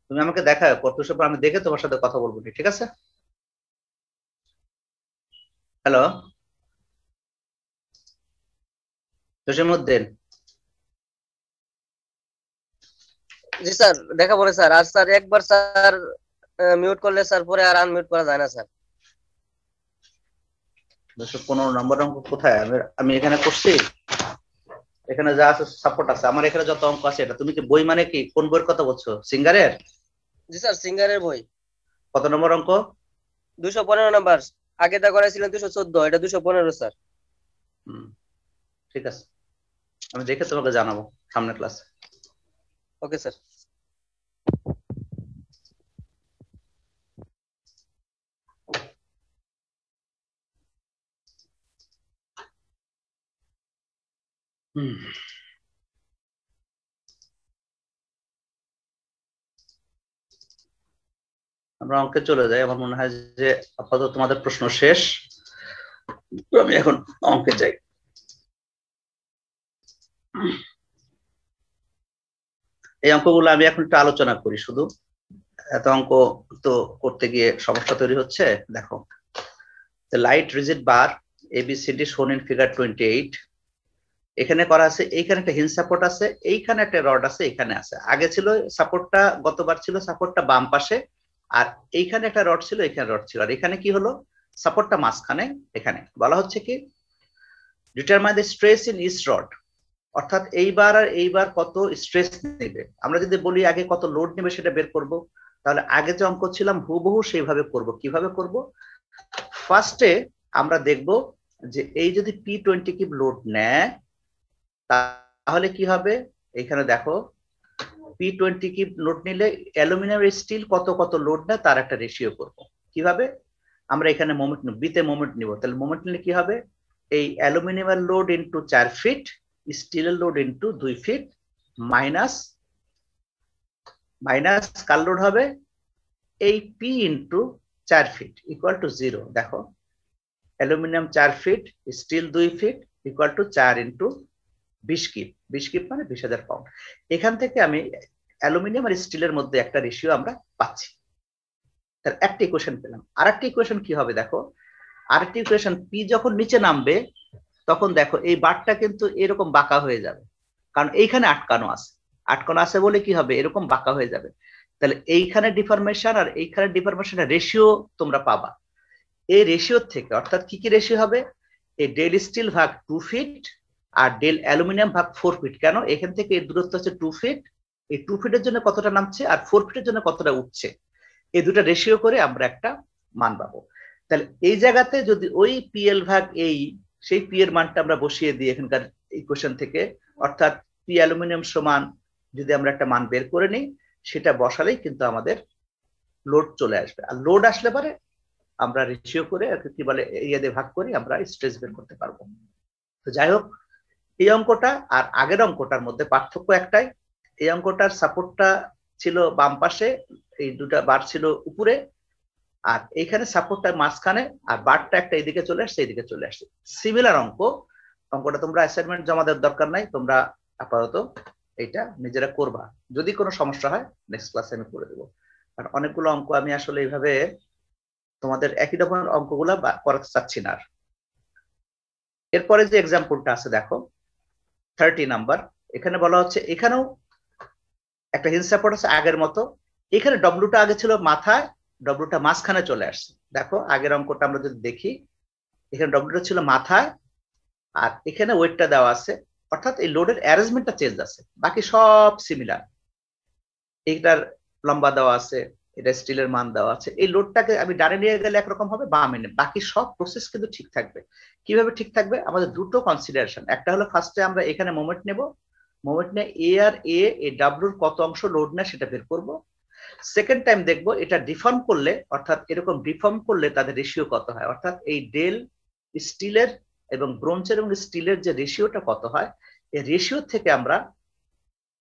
তুমি আমাকে দেখাও কত, আমি দেখে তোমার সাথে কথা বলবো, ঠিক আছে? হ্যালো জসিমউদ্দিন, জি স্যার, দেখা পড়ে স্যার। আর স্যার একবার স্যার মিউট করলে স্যার পরে আর আনমিউট করা যায় না স্যার। 215 নম্বর অঙ্ক কোথায়? আমি এখানে করছি, এখানে যা আছে সাপোর্ট আছে, আমার এখানে যত অঙ্ক আছে এটা। তুমি কি বই মানে কি কোন বইয়ের কথা বলছো? সিঙ্গারের? জি স্যার, সিঙ্গারের বই। কত নম্বর অঙ্ক? 215 নাম্বার। আগে দা করাইছিলেন 214, এটা 215 স্যার। ঠিক আছে, আমি দেখে তোমাকে জানাবো সামনের ক্লাসে। Okay sir. আমরা অঙ্কে চলে যাই। আমার মনে হয় যে আপাতত তোমাদের প্রশ্ন শেষ, তো আমি এখন অঙ্কে যাই। এই অঙ্কগুলো আমি এখন একটু আলোচনা করি শুধু, এত অঙ্ক তো করতে গিয়ে সমস্যা তৈরি হচ্ছে। দেখো, the light rigid bar ABCD shown in figure 28, এখানে করা আছে, এইখানে একটা হিঞ্জ সাপোর্ট আছে, এইখানে একটা রড আছে, এখানে আছে। আগে ছিল সাপোর্টটা, গতবার ছিল সাপোর্টটা বাম পাশে, আর এইখানে একটা রড ছিল, এখানে রড ছিল, আর এখানে কি হলো সাপোর্টটা মাঝখানে। এখানে বলা হচ্ছে কি determine the stress in each rod, অর্থাৎ এইবার আর এইবার কত স্ট্রেস নেবে। আমরা যদি বলি আগে কত লোড নেবে সেটা বের করব, তাহলে আগে যে অঙ্ক ছিলাম হুবহু সেইভাবে করব। কিভাবে করব? ফার্স্টে আমরা দেখব যে এই যদি P20 কিউব লোড নেয় তাহলে কি হবে। এখানে দেখো P20 কিউব লোড নিলে অ্যালুমিনিয়াম স্টিল কত কত লোড নেয় তার একটা রেশিও করব। কিভাবে? আমরা এখানে মোমেন্ট নিব, বিতে মোমেন্ট নিব, তাহলে মোমেন্ট নিলে কি হবে, এই অ্যালুমিনিয়ামের লোড ইনটু 4 ফিট, স্টিলের লোড ইনটু 2 ফিট, মাইনাস কার লোড হবে এই P into 4 feet equal to 0। দেখো aluminium 4 feet, steel 2 feet equal to 4 into 20 kip. 20 kip মানে 20,000 পাউন্ড। এখান থেকে আমি অ্যালুমিনিয়াম আর স্টিলের মধ্যে একটা রেশিও আমরা পাচ্ছি। তার একটা ইকুয়েশন পেলাম। আরেকটা ইকুয়েশন কি হবে দেখো, আরেকটা ইকুয়েশন P যখন নিচে নামবে তখন দেখো এই বারটা কিন্তু এরকম বাঁকা হয়ে যাবে, কারণ এইখানে আটকানো আছে বলে কি হবে এরকম বাঁকা হয়ে যাবে। তাহলে এইখানে ডিফরমেশন আর এইখানে ডিফরমেশনের রেশিও তোমরা পাবা। এই রেশিও থেকে, অর্থাৎ কি কি রেশিও হবে, এই ডেল স্টিল ভাগ 2 ফিট আর ডেল অ্যালুমিনিয়াম ভাগ 4 ফিট। কেন? এখান থেকে এর দূরত্ব হচ্ছে 2 ফিট, এই 2 ফিটের জন্য কতটা নামছে আর 4 ফিটের জন্য কতটা উঠছে, এই দুটো রেশিও করে আমরা একটা মান পাবো। তাহলে এই জায়গাতে যদি ওই PL ভাগ এই, সেই P এর মানটা আমরা বসিয়ে দিই এখানকার ইকুয়েশন থেকে, অর্থাৎ P অ্যালুমিনিয়াম সমান যদি আমরা একটা মান বের করে নিই, সেটা বসালেই কিন্তু আমাদের লোড চলে আসবে। আর লোড আসলে পরে আমরা রেশিও করে কি বলে ইয়ে ভাগ করি আমরা স্ট্রেস বের করতে পারবো। তো যাই হোক, এই অঙ্কটা আর আগের অঙ্কটার মধ্যে পার্থক্য একটাই, এই অঙ্কটার সাপোর্টটা ছিল বাম পাশে, এই দুটা বার ছিল উপরে, আর এইখানে সাপোর্টটা মাঝখানে, আর বারটা একটা এইদিকে চলে আসছে, এইদিকে চলে আসছে। সিমিলার অঙ্কটা তোমরা অ্যাসাইনমেন্ট জমা দেওয়ার দরকার নাই, তোমরা আপাতত এইটা নিজেরা করবা। যদি কোনো সমস্যা হয় নেক্সট ক্লাসে আমি করে দেবো, কারণ অনেকগুলো অঙ্ক আমি আসলে এইভাবে তোমাদের একই রকমের অঙ্কগুলা করাতে চাচ্ছি না। এরপরে যে এক্সাম্পলটা আছে দেখো 30 নাম্বার, এখানে বলা হচ্ছে এখানেও একটা হিঞ্জ সাপোর্ট আছে আগের মতো, এখানে ডব্লুটা আগে ছিল মাথায়, ডব্লুটা মাঝখানে চলে আসছে। দেখো আগের অঙ্কটা আমরা যদি দেখি, এখানে ডব্লুটা ছিল মাথায় আর এখানে ওয়েটটা দেওয়া আছে, অর্থাৎ এই লোডের অ্যারেঞ্জমেন্টটা চেঞ্জ আছে, বাকি সব সিমিলার। এইটার লম্বা দেওয়া আছে, এটা স্টিলের মান দেওয়া আছে, এই লোডটাকে আমি ডানে নিয়ে গেলে একরকম হবে, বামে নিয়ে, বাকি সব প্রসেস কিন্তু ঠিক থাকবে। কিভাবে ঠিক থাকবে? আমাদের দুটো কনসিডারেশন, একটা হলো ফার্স্টে আমরা এখানে মোমেন্ট নেব, মোমেন্ট নিয়ে এ আর এ ডাব্লুর কত অংশ লোড নেয় সেটা বের করব। সেকেন্ড টাইম দেখবো এটা ডিফর্ম করলে, অর্থাৎ এরকম ডিফর্ম করলে তাদের রেশিও কত হয়, অর্থাৎ এই ডেল স্টিলের এবং ব্রোঞ্জের এবং স্টিলের যে রেশিওটা কত হয়, এই রেশিও থেকে আমরা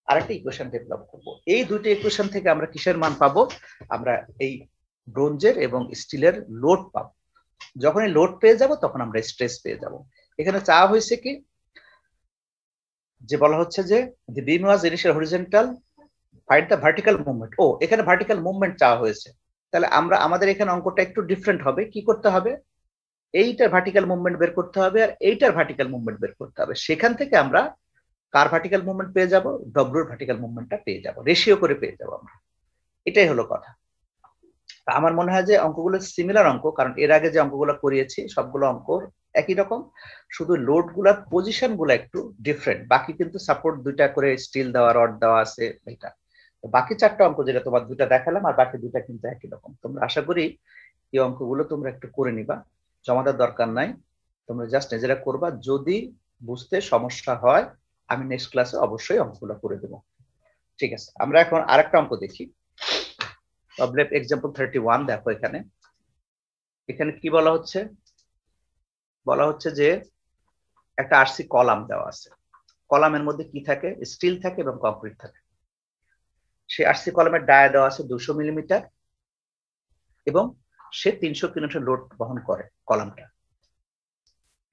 আরেকটা ইকুয়েশন ডেভেলপ করব। এই দুটো ইকুয়েশন থেকে আমরা কিসের মান পাবো? আমরা এই ব্রোঞ্জের এবং স্টিলের লোড পাবো। যখন এই লোড পেয়ে যাব তখন আমরা স্ট্রেস পেয়ে যাব। এখানে চাওয়া হয়েছে কি, যে বলা হচ্ছে যে the beam was initially horizontal, find the vertical movement। ও, এখানে ভার্টিক্যাল মুভমেন্ট চাওয়া হয়েছে, তাহলে আমরা আমাদের এখানে অঙ্কটা একটু ডিফারেন্ট হবে। কি করতে হবে? এইটার ভার্টিক্যাল মুভমেন্ট বের করতে হবে আর এইটার ভার্টিক্যাল মুভমেন্ট বের করতে হবে। সেখান থেকে আমরা কার ভার্টিক্যাল মুভমেন্ট পেয়ে যাব, ডব্লিউর ভার্টিক্যাল মুভমেন্টটা পেয়ে যাব, রেশিও করে পেয়ে যাব আমরা। এটাই হলো কথা। আমার মনে হয় যে অঙ্কগুলো সিমিলার অঙ্ক, কারণ এর আগে যে অঙ্কগুলো করিয়েছি সবগুলো অঙ্ক একই রকম, শুধু লোড গুলার পজিশন গুলো একটু ডিফারেন্ট। বাকি কিন্তু সাপোর্ট দুইটা করে স্টিল দেওয়া, রড দেওয়া আছে। এটা বাকি 4টা অঙ্ক যেটা তোমার 2টা দেখালাম, আর বাকি 2টা কিন্তু একই রকম। তোমরা আশা করি এই অঙ্কগুলো তোমরা একটু করে নিবা, জমা দেওয়ার দরকার নাই, তোমরা জাস্ট নিজেরা করবা। যদি বুঝতে সমস্যা হয় আমি নেক্সট ক্লাসে অবশ্যই অঙ্কগুলো করে দেবো। ঠিক আছে, আমরা এখন আরেকটা অঙ্ক দেখি। Problem example 31। দেখো এখানে এখানে কি বলা হচ্ছে, বলা হচ্ছে যে একটা আরসি কলাম দেওয়া আছে, কলামের মধ্যে কি থাকে, স্টিল থাকে এবং কংক্রিট থাকে। সেই আরসি কলামের ডায়া দেওয়া আছে 200 মিলিমিটার এবং সে 300 কিলোমিটার লোড বহন করে কলামটা।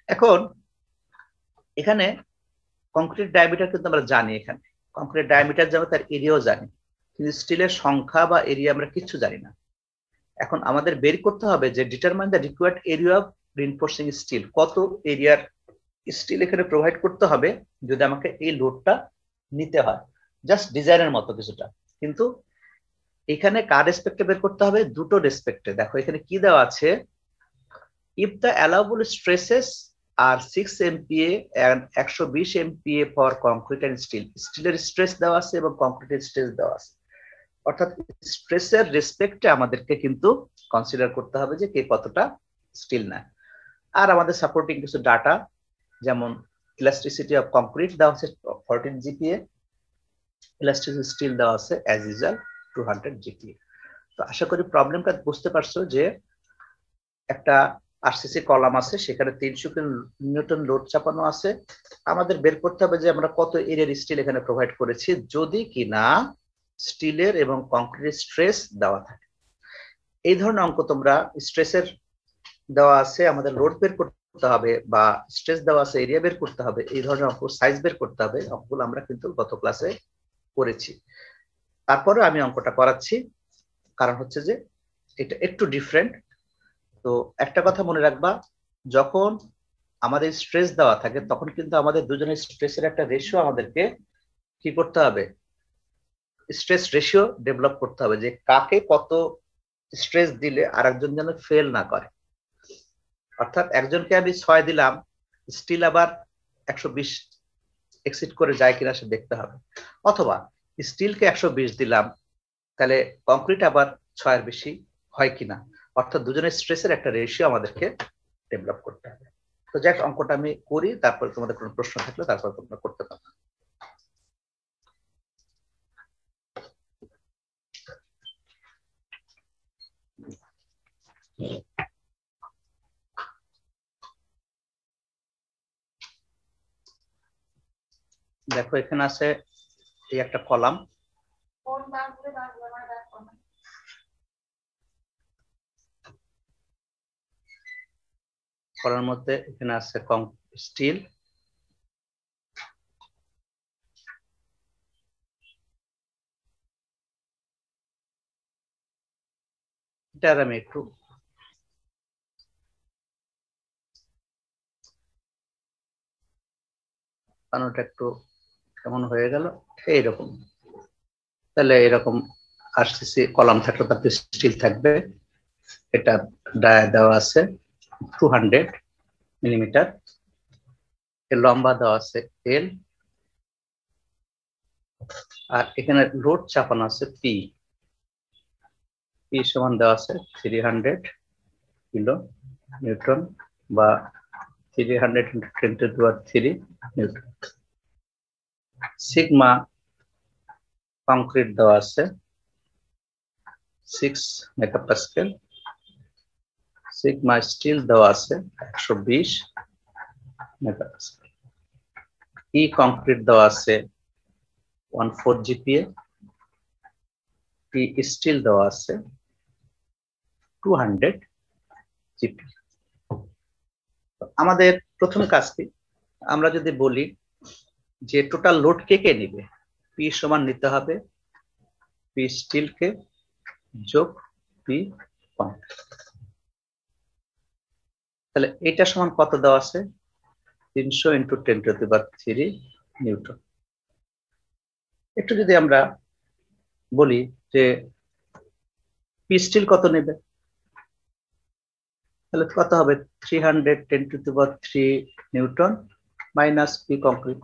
এখন এখানে কংক্রিট ডায়ামিটার কিন্তু আমরা জানি, এখানে কংক্রিট ডায়ামিটার যেমন তার এরিয়াও জানি, কিন্তু স্টিলের সংখ্যা বা এরিয়া আমরা কিছু জানি না। এখন আমাদের বের করতে হবে যে determine the required area of reinforcing steel, কত এরিয়ার স্টিল এখানে প্রোভাইড করতে হবে যদি আমাকে এই লোডটা নিতে হয়। জাস্ট ডিজাইনের মতো কিছুটা, কিন্তু এখানে কার রেসপেক্টে বের করতে হবে, দুটো রেসপেক্টে। দেখো এখানে কি দেওয়া আছে, if the allowable stresses are 6 MPa and 120 MPa for concrete and steel. স্টিলের স্ট্রেস দেওয়া আছে এবং কংক্রিটের স্ট্রেস দেওয়া আছে, অর্থাৎ স্ট্রেসের রেসপেক্টে আমাদেরকে কিন্তু কনসিডার করতে হবে যে কে কতটা স্টিল নেয়। আর আমাদের সাপোর্টিং কিছু ডাটা, যেমন ইলাস্টিসিটি অফ কংক্রিট দেওয়া আছে 14 GPa, ইলাস্টিসিটি স্টিল দেওয়া আছে অ্যাজ ইউজুয়াল 200 GPa। তো আশা করি প্রবলেমটা বুঝতে পারছো যে একটা আরসিসি কলাম আছে, সেখানে 300 নিউটন লোড চাপানো আছে। আমাদের বের করতে হবে যে আমরা কত এরিয়ার স্টিল এখানে প্রোভাইড করেছি, যদি কিনা স্টিলের এবং কংক্রিটের স্ট্রেস দেওয়া থাকে। এই ধরনের অঙ্ক তোমরা স্ট্রেসের দেওয়া আছে, আমাদের লোড বের করতে হবে, বা স্ট্রেস দেওয়া আছে, এরিয়া বের করতে হবে, এই ধরনের অঙ্ক, সাইজ বের করতে হবে, অঙ্কগুলো আমরা কিন্তু গত ক্লাসে করেছি। তারপরে আমি অঙ্কটা করাচ্ছি, কারণ হচ্ছে যে এটা একটু ডিফারেন্ট। তো একটা কথা মনে রাখবা, যখন আমাদের স্ট্রেস দেওয়া থাকে তখন কিন্তু আমাদের দুজনের স্ট্রেসের একটা রেশিও আমাদেরকে কি করতে হবে, স্ট্রেস রেশিও ডেভেলপ করতে হবে, যে কাকে কত স্ট্রেস দিলে আরেকজন যেন ফেল না করে। অর্থাৎ একজনকে আমি 6 দিলাম, স্টিল আবার 120 এক্সিড করে যায় কিনা সে দেখতে হবে, অথবা স্টিলকে 120 দিলাম, তাহলে কংক্রিট আবার 6 এর বেশি হয় কিনা। অর্থাৎ দুজনের স্ট্রেসের একটা রেশিও আমাদেরকে ডেভেলপ করতে হবে। তো যাক, অঙ্কটা আমি করি, তারপর তোমাদের কোনো প্রশ্ন থাকলে তারপর তোমরা করতে পারো। দেখো এখানে আছে এই একটা কলাম, কলার মধ্যে এখানে আছে স্টিল, এটার আমি একটু পানোটা একটু কেমন হয়ে গেল, এইরকম। তাহলে এরকম আরসিসি কলাম থাকলে তাতে স্টিল থাকবে। এটা ডায়া দেওয়া আছে 200 মিলিমিটার, এর লম্বা দেওয়া আছে L, আর এখানে লোড চাপানো আছে পি সমান দেওয়া আছে 300 কিলো নিউটন বা 300 × 10⁻³ নিউটন। সিগমা কংক্রিট দেওয়া আছে 6 মেগাপাস্কেল, সিগমা স্টিল দেওয়া আছে 120 মেগাপাস্কেল, ই কংক্রিট দেওয়া আছে 14 GPa, টি স্টিল দেওয়া আছে 200 GPa। আমাদের প্রথম কাজটি, আমরা যদি বলি যে টোটাল লোড কে কে নিবে, পি সমান নিতে হবে পি স্টিল কে যোগ পি কংক্রিট। তাহলে এটা সমান কত দেওয়া আছে, 300 × 10⁻³ নিউটন। একটু যদি আমরা বলি যে পি স্টিল কত নেবে, তাহলে কত হবে 310⁻³ নিউটন মাইনাস পি কংক্রিট,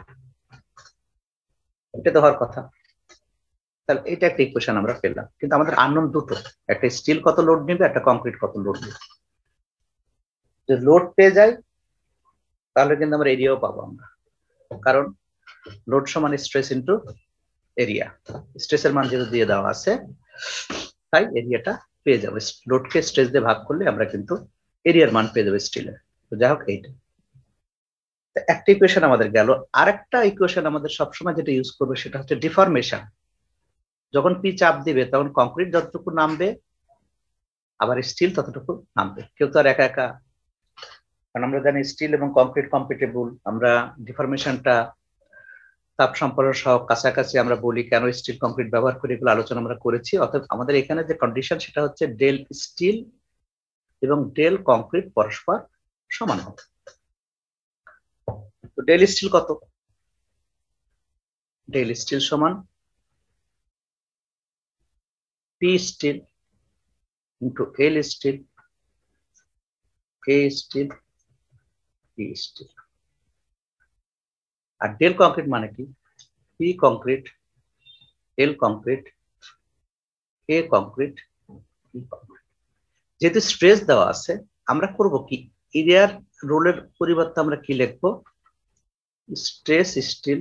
এটা তো হওয়ার কথা। তাহলে এটা একটা ইকুয়েশন আমরা পেলাম, কিন্তু আমাদের আননোন দুটো, একটা স্টিল কত লোড নেবে, একটা কংক্রিট কত লোড নেবে। যে লোড পেয়ে যাই তাহলে কিন্তু আমরা এরিয়াও পাবো আমরা, কারণ লোড সমান স্ট্রেস ইনটু এরিয়া, স্ট্রেসের মান যেহেতু দিয়ে দেওয়া আছে তাই এরিয়াটা পেয়ে যাবে। লোডকে স্ট্রেস দিয়ে ভাগ করলে আমরা কিন্তু এরিয়ার মান পেয়ে যাবে স্টিলের। তো যাই হোক, এইটা একটা ইকুয়েশন আমাদের গেল। আরেকটা ইকুয়েশন আমাদের সবসময় যেটা ইউজ করবে সেটা হচ্ছে ডিফরমেশন। যখন পি চাপ দিবে তখন কংক্রিট যতটুকু নামবে আবার স্টিল ততটুকু নামবে। কেউ তো আর একা একা, কারণ আমরা জানি স্টিল এবং কংক্রিট কম্পিটেবল। আমরা ডিফরমেশনটা তাপ সম্পর্ক সহ কাছাকাছি আমরা বলি, কেন স্টিল কংক্রিট ব্যবহার করি, এগুলো আলোচনা আমরা করেছি। অর্থাৎ আমাদের এখানে যে কন্ডিশন সেটা হচ্ছে ডেল স্টিল এবং ডেল কংক্রিট পরস্পর সমান হবে। তো ডেল স্টিল কত? ডেল স্টিল সমান P steel into L steel A steel P steel. আর ডেল কংক্রিট মানে কি? P concrete L concrete A concrete P concrete. যেহেতু স্ট্রেস দেওয়া আছে আমরা করব কি, এরিয়ার রোলের পরিবর্তে আমরা কি লিখবো, স্ট্রেস স্টিল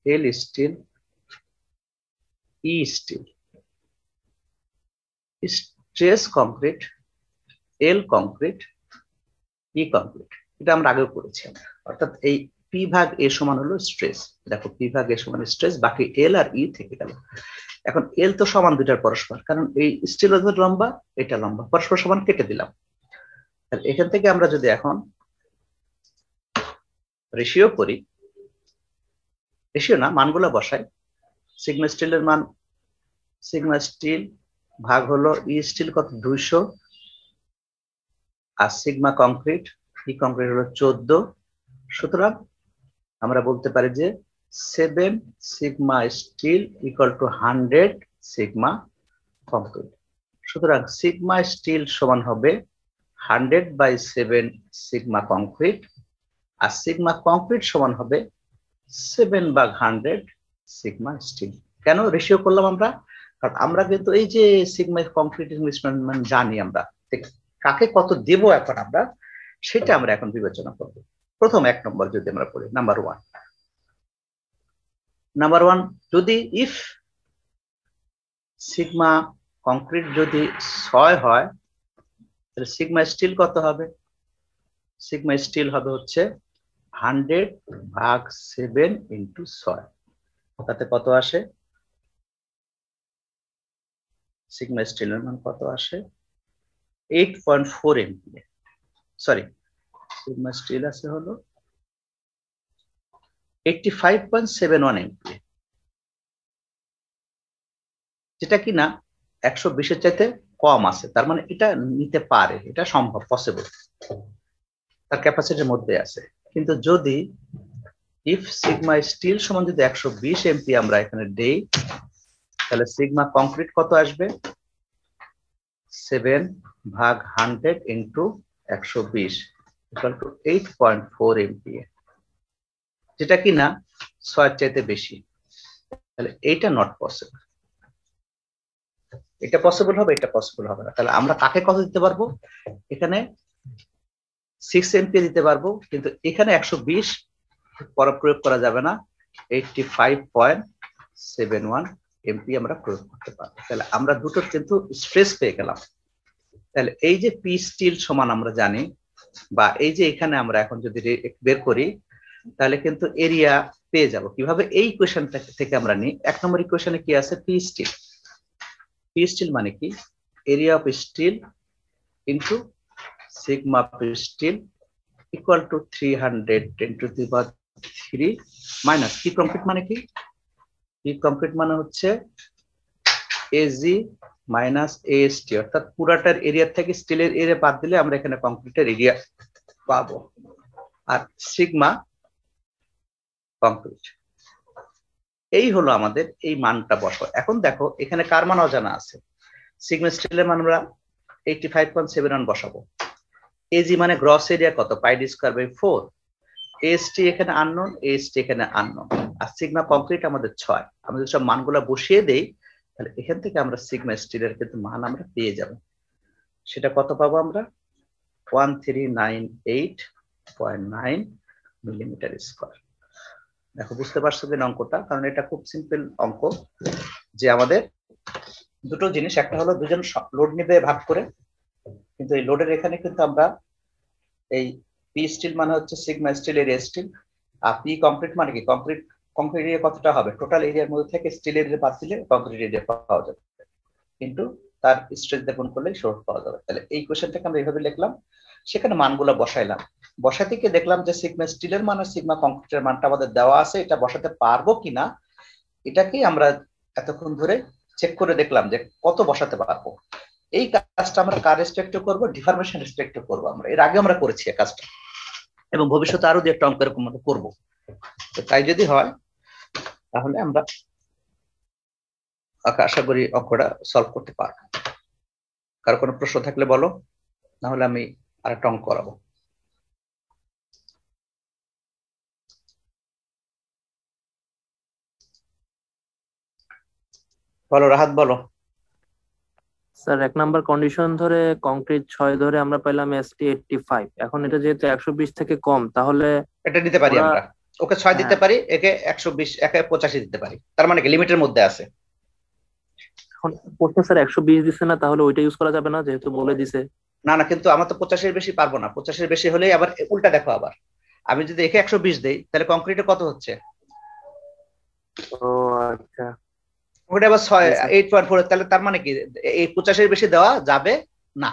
এল স্টিল ই still, stress concrete L concrete E concrete. এটা আমরা আগেও করেছি। অর্থাৎ এই পি ভাগ এ সমান হলো স্ট্রেস, দেখো পি ভাগ এ সমান স্ট্রেস, বাকি এল আর ই থেকে গেল। এখন এল তো সমান দুটার পরস্পর, কারণ এই স্টিল লম্বা এটা লম্বা, পরস্পর সমান কেটে দিলাম। এখান থেকে আমরা যদি এখন রেশিও করি, রেশিও না মানগুলো বসাই, সিগমা স্টিলের মান, সিগমা স্টিল ভাগ হলো ই স্টিল কত 200, আর সিগমা কংক্রিট ই কংক্রিট হলো 14। সুতরাং আমরা বলতে পারি যে 7 sigma steel equal to 100 sigma concrete. সুতরাং সিগমা স্টিল সমান হবে 100/7 সিগমা কংক্রিট, আর সিগমা কংক্রিট সমান হবে 7/100 সিগমা স্টিল। কেন রেশিও করলাম আমরা? কারণ আমরা কিন্তু এই যে সিগমা কংক্রিট ইনভেস্টমেন্ট জানি, আমরা কাকে কত দেব এখন আমরা সেটা আমরা এখন বিবেচনা করব। প্রথম 1 নম্বর যদি আমরা পড়ি, নাম্বার ওয়ান, যদি ইফ সিগমা কংক্রিট যদি 6 হয় তাহলে সিগমা স্টিল কত হবে? সিগমা স্টিল হবে হচ্ছে 100/7 ইন্টু 6, তাতে কত আসে? সিগমা স্টিলের মান কত আসে? 8.4 MPa। সরি, সিগমা স্টিল আছে হলো 85.71 MPa, যেটা কিনা 120-এর চাইতে কম আছে। তার মানে এটা নিতে পারে, এটা সম্ভব, পসিবল, তার ক্যাপাসিটির মধ্যে আছে। কিন্তু যদি ইফ সিগমা স্টিল সমান যদি 120 MPa আমরা এখানে দেই, তাহলে সিগমা কংক্রিট কত আসবে? 7/100 ইন্টু 120 ইকুয়াল টু 8.4 MPa, যেটা কিনা 6 চাইতে বেশি। তাহলে এইটা নট পসিবল। এটা পসিবল হবে, এটা পসিবল হবে না। তাহলে আমরা কাকে কত দিতে পারবো? এখানে 6 MPa দিতে পারবো, কিন্তু এখানে 120 প্রয়োগ করা যাবে না, 85.71 MPa আমরা প্রয়োগ করতে পারবো। তাহলে আমরা দুটোর কিন্তু স্ট্রেস পেয়ে গেলাম। তাহলে এই যে পি স্টিল সমান আমরা জানি, বা এই যে এখানে আমরা এখন যদি বের করি তাহলে কিন্তু এরিয়া পেয়ে যাব। কিভাবে? এই ইকুয়েশন থেকে আমরা নিই। 1 নম্বর ইকুয়েশনে কি আছে? P steel. পি স্টিল মানে কি? Area of steel into sigma P steel equal to 310⁻³ minus P concrete মানে কি? পি কংক্রিট মানে হচ্ছে এজি মাইনাস এএসটি, অর্থাৎ পুরাটার এরিয়া থেকে স্টিলের এরিয়া বাদ দিলে আমরা এখানে কংক্রিটের এরিয়া পাবো। আর সিগমা কংক্রিট এই হলো আমাদের এই মানটা বসো। এখন দেখো এখানে কার মান অজানা আছে, সিগমা স্টিলের মান আমরা 85.71 বসাবো। এজি মানে গ্রস এরিয়া কত, পাই ডি স্কয়ার বাই 4। এএসটি এখানে আননোন, এএসটি এখানে আননোন, আর সিগমা কংক্রিট আমাদের 6। আমরা যদি সব মানগুলো বসিয়ে দেই তাহলে এখান থেকে আমরা সিগমা স্টিলের কিন্তু মান আমরা পেয়ে যাব। সেটা কত পাবো আমরা, 1398.9 মিলিমিটার স্কয়ার। দেখো বুঝতে পারছো কিনা অঙ্কটা, কারণ এটা খুব সিম্পল অঙ্ক, যে আমাদের দুটো জিনিস, একটা হলো দুজন লোড নিবে ভাগ করে, কিন্তু এই লোডের এখানে কিন্তু আমরা এই পি স্টিল মানে হচ্ছে সিগমা স্টিল এরিয়া স্টিল, আর পি কংক্রিট মানে কি, কংক্রিট এরিয়া কতটা হবে, টোটাল এরিয়ার মধ্যে থেকে স্টিল এরিয়া বাদ দিলে কংক্রিট এরিয়া পাওয়া যাবে, কিন্তু তার স্ট্রেস গুণ করলে শর্ট পাওয়া যাবে। তাহলে এই কোশ্চেনটাকে আমরা এইভাবে লিখলাম, সেখানে মানগুলো বসাইলাম, বসাতে গিয়ে দেখলাম যে সিগমা স্টিলের মান আর সিগমা কংক্রিটের মানটা আমাদের দেওয়া আছে, এটা বসাতে পারবো কিনা এটাকেই আমরা এতক্ষণ ধরে চেক করে দেখলাম যে কত বসাতে পারবো। এই কাজটা আমরা কার রেসপেক্টে করবো, ডিফরমেশন রেসপেক্টে করবো। আমরা এর আগে আমরা করেছি এই কাজটা, এবং ভবিষ্যতে আরো দু একটা অঙ্ক এরকম করবো। তো তাই যদি হয় তাহলে আমরা আশা করি অঙ্কটা সলভ করতে পারবো। কারো কোনো প্রশ্ন থাকলে বলো, না হলে আমি আরেকটা অঙ্ক করাবো। বলো রাহাত, বলো। স্যার 1 নাম্বার কন্ডিশন ধরে কংক্রিট 6 ধরে আমরা পেলাম এসটি 85। এখন এটা যেহেতু 120 থেকে কম, তাহলে এটা দিতে পারি আমরা, ওকে 6 দিতে হ্যাঁ। পারি, একে 120, একে 85 দিতে পারি, তার মানে কি লিমিটের মধ্যে আছে। এখন প্রশ্ন স্যার 120 দিছে না, তাহলে ওইটা ইউজ করা যাবে না যেহেতু বলে দিছে। না না, কিন্তু আমার তো 85-এর বেশি পারবো না, 85-এর বেশি হলেই আবার উল্টা দেখো, আবার আমি যদি একে 120 দেই তাহলে কংক্রিটে কত হচ্ছে, ও আচ্ছা, ওটা আবার 6 Yes, sir. 8.4, তাহলে তার মানে কি এই 85-এর বেশি দেওয়া যাবে না।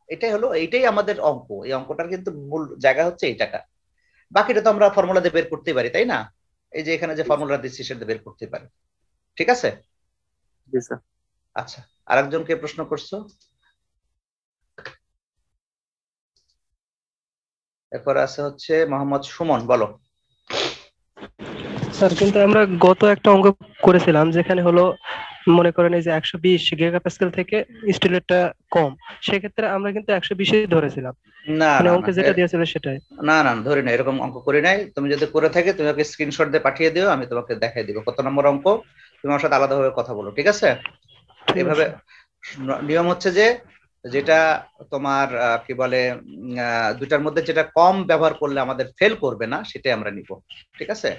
এটাই হলো, এইটাই আমাদের অঙ্ক। এই অঙ্কটার কিন্তু মূল জায়গা হচ্ছে এই টাকা, বাকিটা তো আমরা ফর্মুলা দিয়ে বের করতে পারি, তাই না? এই যে এখানে যে ফর্মুলা দিচ্ছি সেটা বের করতে পারি, ঠিক আছে? জি স্যার। আচ্ছা, আরেকজনকে প্রশ্ন করছো? এরপর আছে হচ্ছে মোহাম্মদ সুমন, বলো। স্যার কিন্তু আমরা গত একটা অঙ্ক করেছিলাম যেখানে হলো মনে করেন এই যে 120 গিগাপাস্কেল থেকে স্টিলেরটা কম, সেক্ষেত্রে আমরা কিন্তু 120-ই ধরেছিলাম, না মানে না অঙ্কে যেটা দিয়েছিল সেটাই। না না, ধরি না, এরকম অঙ্ক করি নাই। তুমি যদি করে থাকে তুমি আমাকে স্ক্রিনশট দিয়ে পাঠিয়ে দিও, আমি তোমাকে দেখাই দিব কত নম্বর অঙ্ক। তুমি আমার সাথে আলাদাভাবে কথা বলো, ঠিক আছে? এভাবে নিয়ম হচ্ছে যে যেটা তোমার কি বলে দুটার মধ্যে যেটা কম ব্যবহার করলে আমাদের ফেল করবে না সেটাই আমরা নিব, ঠিক আছে?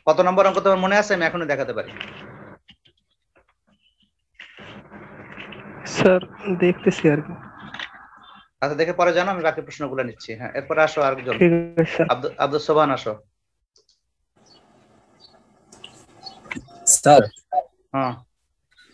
কত নম্বর অঙ্ক তোমার মনে আছে? আমি এখনো দেখাতে পারি। স্যার দেখতেছি আর কি। আচ্ছা, দেখে পরে জানো, আমি বাকি প্রশ্নগুলো নিচ্ছি। হ্যাঁ, এরপরে আসো আরেকজন, ঠিক আছে স্যার। আব্দুল সোবান, আসো। স্যার, হ্যাঁ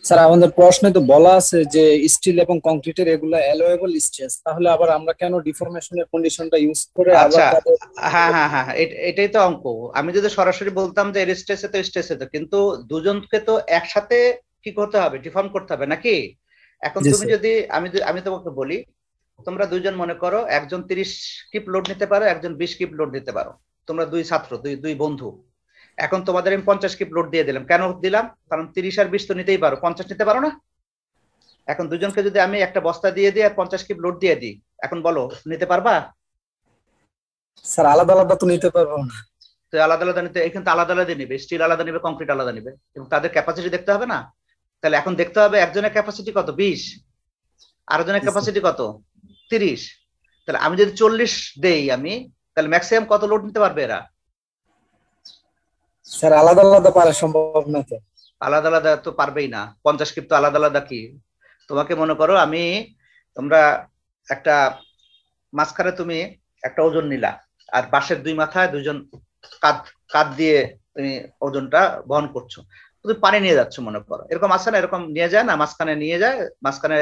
স্যার আমাদের প্রশ্নে তো বলা আছে যে স্টিল এবং কংক্রিটের এগুলা অ্যালোয়েবল স্ট্রেস, তাহলে আবার আমরা কেন ডিফরমেশনের কন্ডিশনটা ইউজ করে আচ্ছা, আবার তাদের হ্যাঁ হ্যাঁ হ্যাঁ, এটাই তো অঙ্ক। আমি যদি সরাসরি বলতাম যে এর স্ট্রেসে তো স্ট্রেসে তো, কিন্তু দুজনকে তো একসাথে কি করতে হবে, ডিফর্ম করতে হবে নাকি? এখন জি তুমি স্যার। যদি আমি তোমাকে বলি, তোমরা দুইজন মনে করো, একজন 30 কিপ লোড নিতে পারো, একজন 20 কিপ লোড নিতে পারো। তোমরা দুই ছাত্র, দুই বন্ধু। এখন তোমাদের আমি 50 কিপ লোড দিয়ে দিলাম। কেন দিলাম? কারণ 30 আর 20 তো নিতেই পারো, 50 নিতে পারো না? এখন দুজনকে যদি আমি একটা বস্তা দিয়ে দিই আর 50 কিপ লোড দিয়ে দিই, এখন বলো নিতে পারবা? স্যার আলাদা আলাদা তো নিতে পারবো না। তো আলাদা আলাদা নিতে, এখানে তো আলাদা আলাদা নিবে, স্টিল আলাদা নিবে, কংক্রিট আলাদা নিবে, এবং তাদের ক্যাপাসিটি দেখতে হবে না? তাহলে এখন দেখতে হবে একজনের ক্যাপাসিটি কত, 20, আরেকজনের ক্যাপাসিটি কত, 30। তাহলে আমি যদি 40 দেই আমি, তাহলে ম্যাক্সিমাম কত লোড নিতে পারবে এরা? স্যার আলাদা আলাদা পারা সম্ভব না তো। আলাদা আলাদা তো পারবেই না, 50 কিপ তো আলাদা আলাদা কি। তোমাকে মনে করো তোমরা একটা মাঝখানে তুমি একটা ওজন নিলা, আর পাশের দুই মাথায় দুইজন কাঁধ দিয়ে তুমি ওজনটা বহন করছো, তুমি পানি নিয়ে যাচ্ছ মনে করো, এরকম আছে না? এরকম নিয়ে যায় না, মাঝখানে নিয়ে যায়, মাঝখানে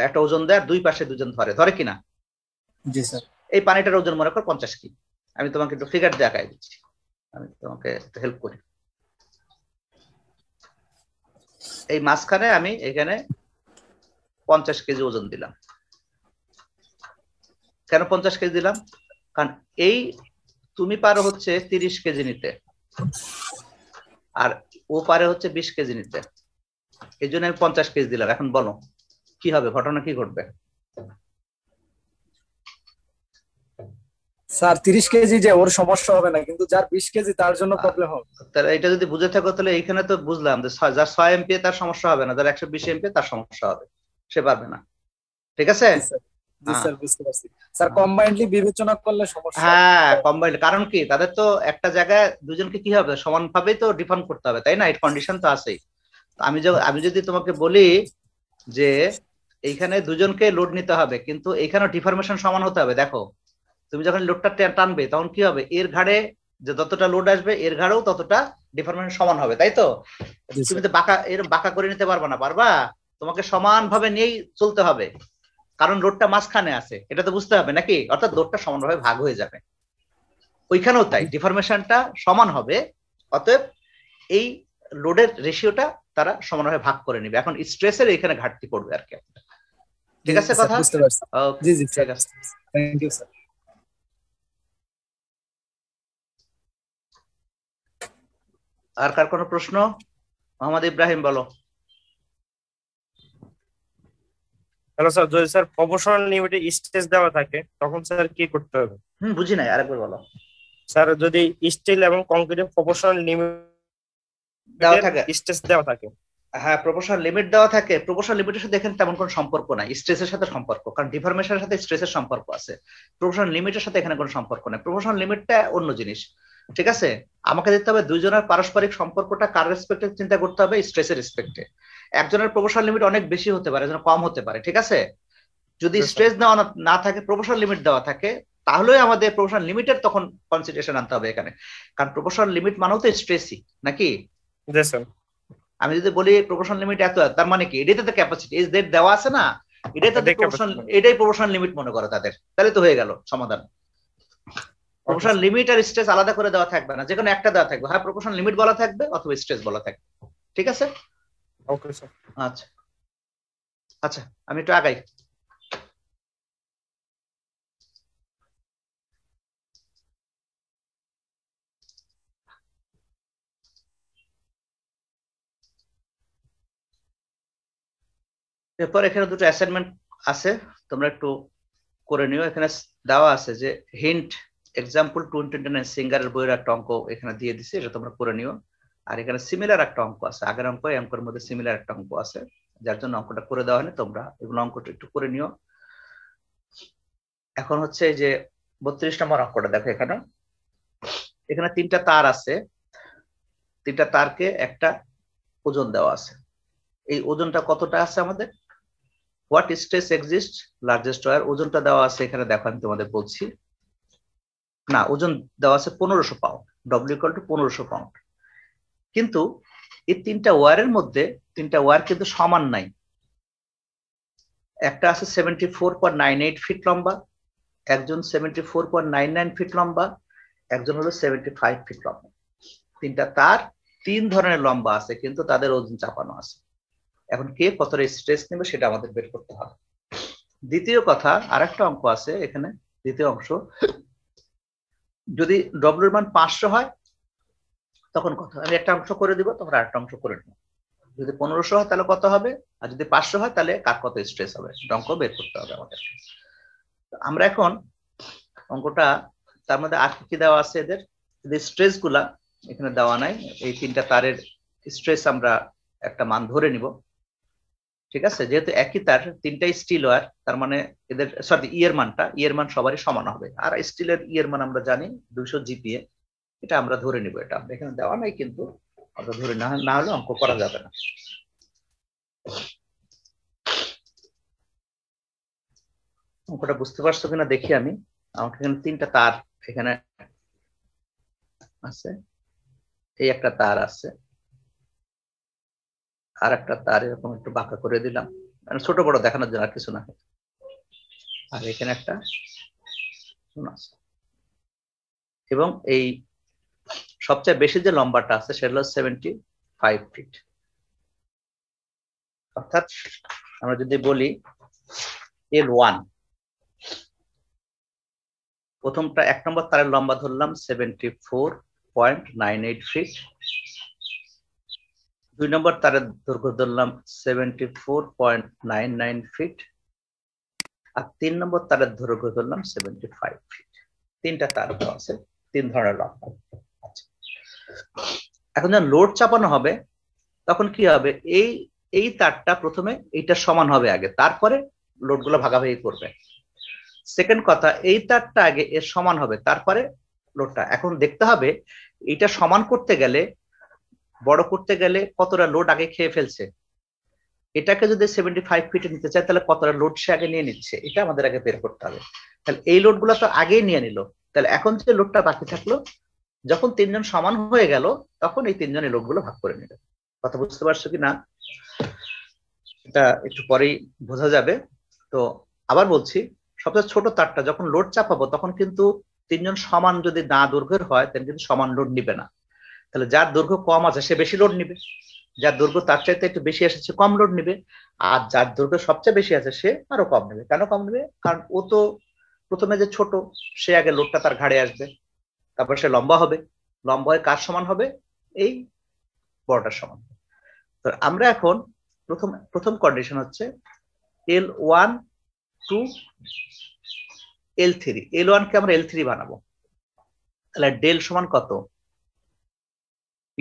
একটা ওজন দেয়, দুই পাশে দুজন ধরে কিনা? জি স্যার। এই পানিটার ওজন মনে করো 50 কিপ। আমি তোমাকে একটু ফিগার দেখাই দিচ্ছি, আমি তোমাকে হেল্প করি। এই মাঝখানে আমি এখানে 50 কেজি ওজন দিলাম। কেন 50 কেজি দিলাম? কারণ এই তুমি পারো হচ্ছে 30 কেজি নিতে, আর ও পারে হচ্ছে 20 কেজি নিতে, এই জন্য আমি 50 কেজি দিলাম। এখন বলো কি হবে, ঘটনা কি ঘটবে? স্যার 30 কেজি যে ওর সমস্যা হবে না, কিন্তু যার 20 কেজি তার জন্য প্রবলেম হবে। তাহলে এটা যদি বুঝে থাকো তাহলে এইখানে তো বুঝলাম যে যার 6 এমপিএ তার সমস্যা হবে না, যার 120 এমপিএ তার সমস্যা হবে, সে পারবে না। ঠিক আছে? জি স্যার, জি হ্যাঁ স্যার, বুঝতে পারছি। স্যার কম্বাইন্ডলি বিবেচনা করলে সমস্যা হবে। হ্যাঁ কম্বাইন্ড, কারণ কি তাদের তো একটা জায়গায় দুজনকে কি হবে সমানভাবেই তো ডিফাইন করতে হবে, তাই না? এই কন্ডিশন তো আছেই। তো আমি যদি তোমাকে বলি যে এইখানে দুজনকে লোড নিতে হবে, কিন্তু এইখানে ডিফরমেশন সমান হতে হবে। দেখো তুমি যখন লোডটা টানবে তখন কি হবে, এর ঘাড়ে যে যতটা লোড আসবে এর ঘাড়েও ততটা ডিফরমেশন সমান হবে, তাই তো? জি তুমি স্যার। তো বাঁকা করে নিতে পারবা না, পারবা? তোমাকে সমানভাবে নিয়েই চলতে হবে, কারণ লোডটা মাঝখানে আছে, এটা তো বুঝতে হবে নাকি? অর্থাৎ লোডটা সমানভাবে ভাগ হয়ে যাবে। ওইখানেও তাই, ডিফরমেশনটা সমান হবে, অতএব এই লোডের রেশিওটা তারা সমানভাবে ভাগ করে নেবে। এখন স্ট্রেসের এখানে ঘাটতি পড়বে আর কি। ঠিক আছে স্যার, কথা? বুঝতে পারছি। ওকে, জি জি ঠিক স্যার, আছে। Thank you sir. আর কার কোনো প্রশ্ন? মোহাম্মদ ইব্রাহিম বলো। হ্যালো স্যার, যদি স্যার প্রপোর্শনাল লিমিটে স্টেজ দেওয়া থাকে তখন স্যার কি করতে হবে? বুঝি নাই, আরেকবার বলো। স্যার যদি স্টিল এবং কংক্রিটের প্রপোর্শনাল দেওয়া লিমিটের থাকে, স্টেজ দেওয়া থাকে। হ্যাঁ প্রপোর্শনাল লিমিট দেওয়া থাকে। প্রপোর্শনাল লিমিটের সাথে এখানে তেমন কোনো সম্পর্ক নাই, স্ট্রেসের সাথে সম্পর্ক, কারণ ডিফরমেশনের সাথে স্ট্রেসের সম্পর্ক আছে। প্রপোর্শনাল লিমিটের সাথে এখানে কোনো সম্পর্ক নাই, প্রপোর্শনাল লিমিটটা অন্য জিনিস। ঠিক আছে? আমাকে দেখতে হবে দুইজনের পারস্পরিক সম্পর্কটা কার রেসপেক্টে চিন্তা করতে হবে, স্ট্রেসের রেসপেক্টে। একজনের প্রপোর্শনাল লিমিট অনেক বেশি হতে পারে, একজনের কম হতে পারে। ঠিক আছে? যদি স্ট্রেস দেওয়া না থাকে, প্রপোর্শনাল লিমিট দেওয়া থাকে, তাহলে আমাদের প্রপোর্শনাল লিমিটের তখন কনসিডারেশন আনতে হবে এখানে, কারণ প্রপোর্শনাল লিমিট মানেও তো স্ট্রেসই নাকি? জি স্যার। আমি যদি বলি প্রপোর্শনাল লিমিট এত, তার মানে কি এটাই তো ক্যাপাসিটি এজ দ্যাট দেওয়া আছে না, এটাই তাদের প্রপোর্শনাল, এটাই প্রপোর্শনাল লিমিট মনে করো তাদের, তাহলে তো হয়ে গেল সমাধান। প্রপোর্শনাল লিমিট আর স্ট্রেস আলাদা করে দেওয়া থাকবে না, যে কোনো একটা দেওয়া থাকবে, হ্যাঁ প্রপোর্শনাল লিমিট বলা থাকবে অথবা স্ট্রেস বলা থাকবে। ঠিক আছে? Okay sir. আচ্ছা আচ্ছা, আমি একটু আগাই। এরপর এখানে দুটো অ্যাসাইনমেন্ট আছে, তোমরা একটু করে নিও। এখানে দেওয়া আছে যে হিন্ট এক্সাম্পল 229 সিঙ্গারের বইয়ের একটা অঙ্ক এখানে দিয়ে দিছি, এটা তোমরা করে নিও। আর এখানে সিমিলার একটা অঙ্ক আছে, আগের অঙ্ক এই অঙ্কের মধ্যে সিমিলার একটা অঙ্ক আছে, যার জন্য অঙ্কটা করে দেওয়া হয়নি, তোমরা এগুলো অঙ্কটা একটু করে নিও। এখন হচ্ছে যে 32 নম্বর অঙ্কটা দেখো, এখানে এখানে তিনটা তার আছে, তিনটা তারকে একটা ওজন দেওয়া আছে। এই ওজনটা কতটা আছে আমাদের, what stress exist largest wire, ওজনটা দেওয়া আছে এখানে, দেখো আমি তোমাদের বলছি না, ওজন দেওয়া আছে 1500 pound, W equal to 1500 pound. কিন্তু এই তিনটা ওয়্যারের মধ্যে তিনটা ওয়্যার কিন্তু সমান নাই, একটা আছে 74.98 ফিট লম্বা, একজন 74.99 ফিট লম্বা, একজন হলো 75 ফিট লম্বা। তিনটা তার তিন ধরনের লম্বা আছে, কিন্তু তাদের ওজন চাপানো আছে। এখন কে কতটা স্ট্রেস নেবে সেটা আমাদের বের করতে হবে। দ্বিতীয় কথা, আরেকটা অঙ্ক আছে এখানে, দ্বিতীয় অংশ, যদি ডব্লিউর মান 500 হয় তখন কত, আমি একটা অংশ করে দিব, তোমরা আরেকটা অংশ করে নিও। যদি 1500 হয় তাহলে কত হবে, আর যদি 500 হয় তাহলে কার কত স্ট্রেস হবে, সেটা অঙ্ক বের করতে হবে আমাদের। আমরা এখন অঙ্কটা, তার মধ্যে আর কি দেওয়া আছে, এদের স্ট্রেস গুলা এখানে দেওয়া নাই। এই তিনটা তারের স্ট্রেস আমরা একটা মান ধরে নিব। ঠিক আছে? যেহেতু একই তার, তিনটাই স্টিল ওয়্যার, তার মানে এদের সরি ইয়ের মান সবারই সমান হবে। আর স্টিলের ইয়ের মান আমরা জানি 200 জিপিএ, এটা আমরা ধরে নিব। এটা আমরা এখানে দেওয়া নাই, কিন্তু আমরা ধরে না হলে অঙ্ক করা যাবে না। অঙ্কটা বুঝতে পারছো কিনা দেখি আমি। আমাকে এখানে তিনটা তার এখানে আছে, এই একটা তার আছে, আর একটা তার এরকম একটু বাঁকা করে দিলাম, মানে ছোট বড় দেখানোর জন্য, আর কিছু না। আর এখানে একটা আছে, এবং এই সবচেয়ে বেশি যে লম্বাটা আছে সেটা হলো 75 ফিট। অর্থাৎ আমরা যদি বলি L1, প্রথমটা 1 নম্বর তারের লম্বা ধরলাম 74.98 ফিট, 2 নম্বর তারের দৈর্ঘ্য ধরলাম 74.99 ফিট, আর 3 নম্বর তারের দৈর্ঘ্য ধরলাম 75 ফিট। তিনটা তার দেওয়া আছে, 3 ধরনের লম্বা। আচ্ছা, এখন যখন লোড চাপানো হবে তখন কি হবে, এই তারটা প্রথমে এইটা সমান হবে আগে, তারপরে লোডগুলো ভাগাভাগি করবে। সেকেন্ড কথা, এই তারটা আগে এর সমান হবে, তারপরে লোডটা। এখন দেখতে হবে এটা সমান করতে গেলে, বড় করতে গেলে কতটা লোড আগে খেয়ে ফেলছে। এটাকে যদি 75 ফিটে নিতে চাই তাহলে কতটা লোড সে আগে নিয়ে নিচ্ছে, এটা আমাদের আগে বের করতে হবে। তাহলে এই লোডগুলো তো আগেই নিয়ে নিল, তাহলে এখন যে লোডটা বাকি থাকলো, যখন 3 জন সমান হয়ে গেল তখন এই 3 জনের লোডগুলো ভাগ করে নিল। কথা বুঝতে পারছো কি না? এটা একটু পরেই বোঝা যাবে। তো আবার বলছি, সবচেয়ে ছোট তারটা যখন লোড চাপাবো তখন কিন্তু 3 জন সমান যদি না দৈর্ঘ্যের হয় তাহলে কিন্তু সমান লোড নিবে না। তাহলে যার দৈর্ঘ্য কম আছে সে বেশি লোড নিবে, যার দৈর্ঘ্য তার চাইতে একটু বেশি আছে সে কম লোড নিবে, আর যার দৈর্ঘ্য সবচেয়ে বেশি আছে সে আরো কম নেবে। কেন কম নেবে? কারণ ও তো প্রথমে যে ছোট, সে আগে লোডটা তার ঘাড়ে আসবে, তারপর সে লম্বা হবে, লম্বা হয়ে কার সমান হবে? এই বড়টার সমান। তো আমরা এখন প্রথম কন্ডিশন হচ্ছে L1 টু L3। L1 কে আমরা L3 বানাবো, তাহলে ডেল সমান কত? P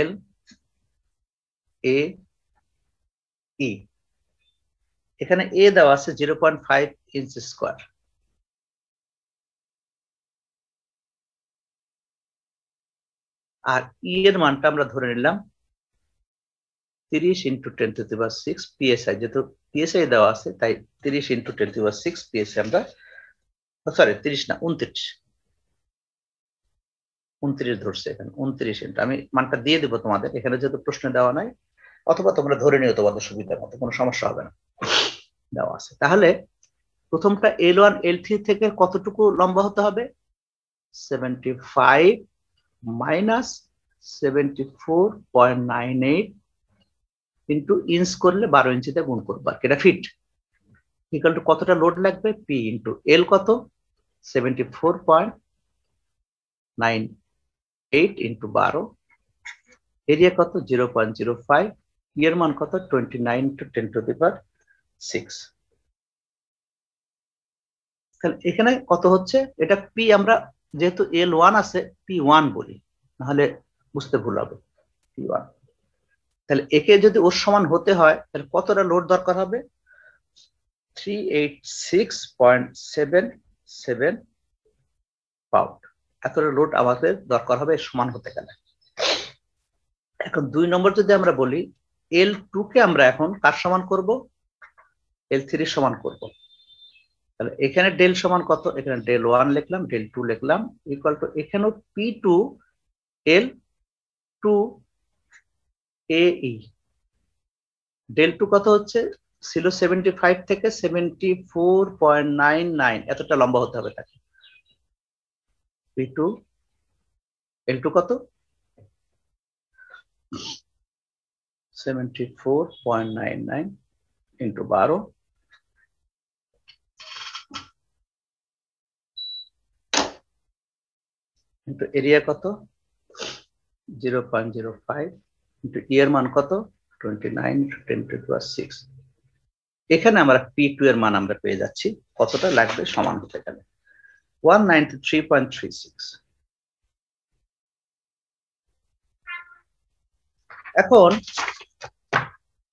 L A E। এখানে A দেওয়া আছে 0.5 ইঞ্চ স্কোয়ার, আর E এর মানটা আমরা ধরে নিলাম 30 × 10⁶ PSI। যেহেতু PSI দেওয়া আছে তাই 30 × 10⁶ PSI আমরা, সরি 30 না 29 ধরছে, এখানে 29 ইন্টু, আমি মানটা দিয়ে দেবো তোমাদের, এখানে যেহেতু প্রশ্ন দেওয়া নাই, অথবা তোমরা ধরে নিও তোমাদের সুবিধার মতো, কোনো সমস্যা হবে না, দেওয়া আছে। তাহলে প্রথমটা L1 L3 থেকে কতটুকু লম্বা হতে হবে? 75 মাইনাস 74.98 ইন্টু ইঞ্চ করলে 12 ইঞ্চিতে গুণ করবো, আর এটা ফিট, ইকুয়াল টু কতটা লোড লাগবে? P ইন্টু L কত? 74.98 ইন্টু 12, এরিয়া কত? 0.05, এর মান কত? 29 × 10⁶। তাহলে এখানে কত হচ্ছে? এটা P, আমরা যেহেতু L1 আছে P1 বলি, নাহলে বুঝতে ভুল হবে। P1, তাহলে একে যদি ওর সমান হতে হয় তাহলে কতটা লোড দরকার হবে? 386.77 পাউন্ড, এতটা লোড আমাদের দরকার হবে সমান হতে গেলে। এখন 2 নম্বর যদি আমরা বলি, L2 কে আমরা এখন কার সমান করব? L3 সমান করব। তাহলে এখানে ডেল সমান কত? এখানে ডেল 1 লিখলাম, ডেল 2 লিখলাম, ইকুয়াল টু এখানেও P2 L2 AE। ডেল 2 কত হচ্ছে? ছিল 75 থেকে 74.99, এতটা লম্বা হতে হবে তাকে। P2 L2 কত? 74.99 ইন্টু 12, ইন্টু এরিয়া কত? 0.05, ইন্টু এর মান কত? 29 × 10⁶। এখানে আমরা P2 এর মান আমরা পেয়ে যাচ্ছি, কতটা লাগবে সমান হতে গেলে? 193.36। এখন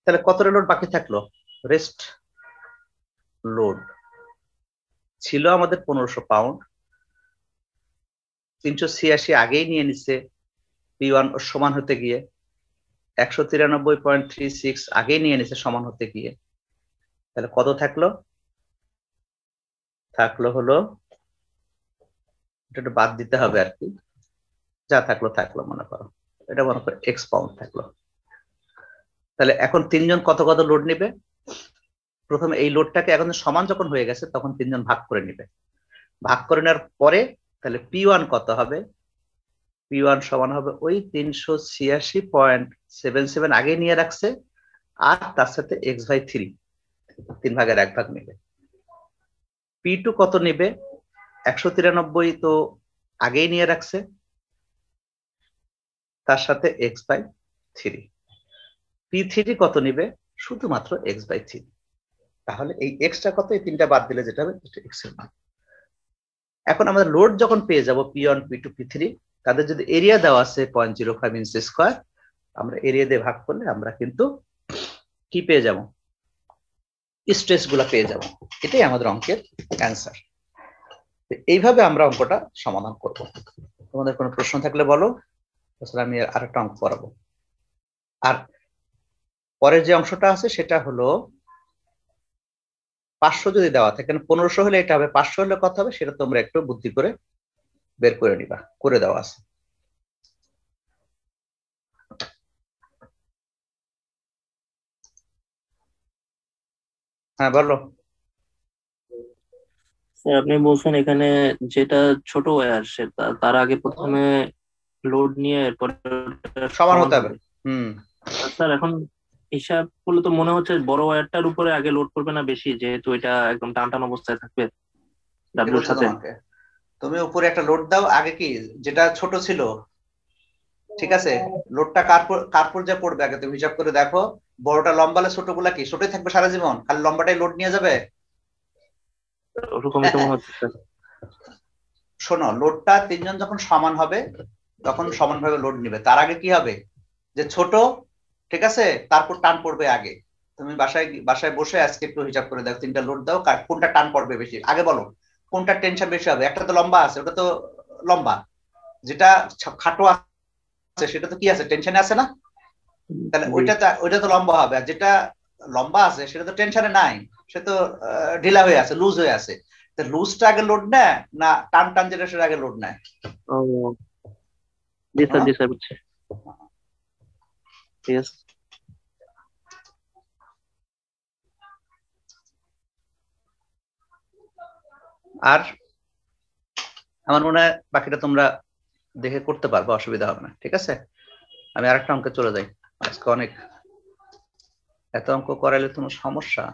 তাহলে কতটা লোড বাকি থাকলো? রেস্ট লোড ছিল আমাদের 1500 পাউন্ড, 386 আগেই নিয়ে নিছে P1 সমান হতে গিয়ে, 193.36 আগেই নিয়ে নিছে সমান হতে গিয়ে, তাহলে কত থাকলো? থাকলো হলো, এটা বাদ দিতে হবে আর কি, যা থাকলো থাকলো, মনে করো এটা মনে করো X পাউন্ড থাকলো। তাহলে এখন 3 জন কত কত লোড নিবে? প্রথমে এই লোডটাকে এখন সমান যখন হয়ে গেছে তখন 3 জন ভাগ করে নিবে, ভাগ করে নেওয়ার পরে তাহলে P1 কত হবে? P1 সমান হবে ওই 386.77 আগে নিয়ে রাখছে, আর তার সাথে x/3, 3 ভাগের 1 ভাগ নেবে। P2 কত নেবে? 193 তো আগেই নিয়ে রাখছে, তার সাথে x/3। P3 কত নিবে? শুধুমাত্র x/3। তাহলে এই এক্সটা কত? এই তিনটা বাদ দিলে যেটা হবে এক্স এর মান। এখন আমরা লোড যখন পেয়ে যাব P1 P2 P3, তাদের যদি এরিয়া দেওয়া আছে 0.05 ইঞ্চি স্কয়ার, আমরা এরিয়া দিয়ে ভাগ করলে আমরা কিন্তু কি পেয়ে যাব? স্ট্রেস গুলা পেয়ে যাব। এটাই আমাদের অঙ্কের অ্যান্সার। এইভাবে আমরা অঙ্কটা সমাধান করব। তোমাদের কোনো প্রশ্ন থাকলে বলো, তাছাড়া আমি আরেকটা অঙ্ক করাবো। আর পরের যে অংশটা আছে সেটা হলো 500 যদি দেওয়া থাকে, 1500 হলে এটা হবে, 500 হলে কত হবে সেটা তোমরা একটু বুদ্ধি করে বের করে নিবা, করে দেওয়া আছে। হ্যাঁ বলো। স্যার আপনি বলছেন এখানে যেটা ছোট ওয়্যার সেটা তার আগে প্রথমে লোড নিয়ে এরপরে সমান হতে হবে। স্যার এখন হিসাব করলে তো মনে হচ্ছে বড় ওয়্যারটার উপরে আগে লোড করবে না বেশি, যেহেতু এটা একদম টান টান অবস্থায় থাকবে ডাব্লিউর সাথে। তুমি উপরে একটা লোড দাও, আগে কি যেটা ছোট ছিল, ঠিক আছে, লোডটা কার পর্যায়ে পড়বে আগে তুমি হিসাব করে দেখো। বড়টা লম্বালে ছোটগুলা কি ছোটই থাকবে সারা জীবন, খালি লম্বাটাই লোড নিয়ে যাবে? ওরকমই তো মনে হচ্ছে স্যার। শোনো, লোডটা তিনজন যখন সমান হবে তখন সমানভাবে লোড নিবে। তার আগে কি হবে, যে ছোট, ঠিক আছে, তারপর টান পড়বে আগে। তুমি বাসায় বসে আজকে একটু হিসাব করে দেখো, তিনটা লোড দাও, কোনটা টান পড়বে বেশি আগে বলো, কোনটা টেনশন বেশি হবে? একটা তো লম্বা আছে, ওটা তো লম্বা, যেটা খাটো আছে সেটা তো কি আছে, টেনশনে আছে না? তাহলে ওইটা তো লম্বা হবে, আর যেটা লম্বা আছে সেটা তো টেনশনে নাই, সে তো ঢিলা হয়ে আছে, লুজ হয়ে আছে। লুজটা আগে লোড নেয় না টান টান যেটা সেটা আগে লোড নেয়? ও জি স্যার, জি স্যার, বুঝছি। ঠিক আছে। আর আমার মনে হয় বাকিটা তোমরা দেখে করতে পারবে, অসুবিধা হবে না, ঠিক আছে। আমি আরেকটা অঙ্কে চলে যাই। আজকে অনেক এত অঙ্ক করাইলে তোমার সমস্যা।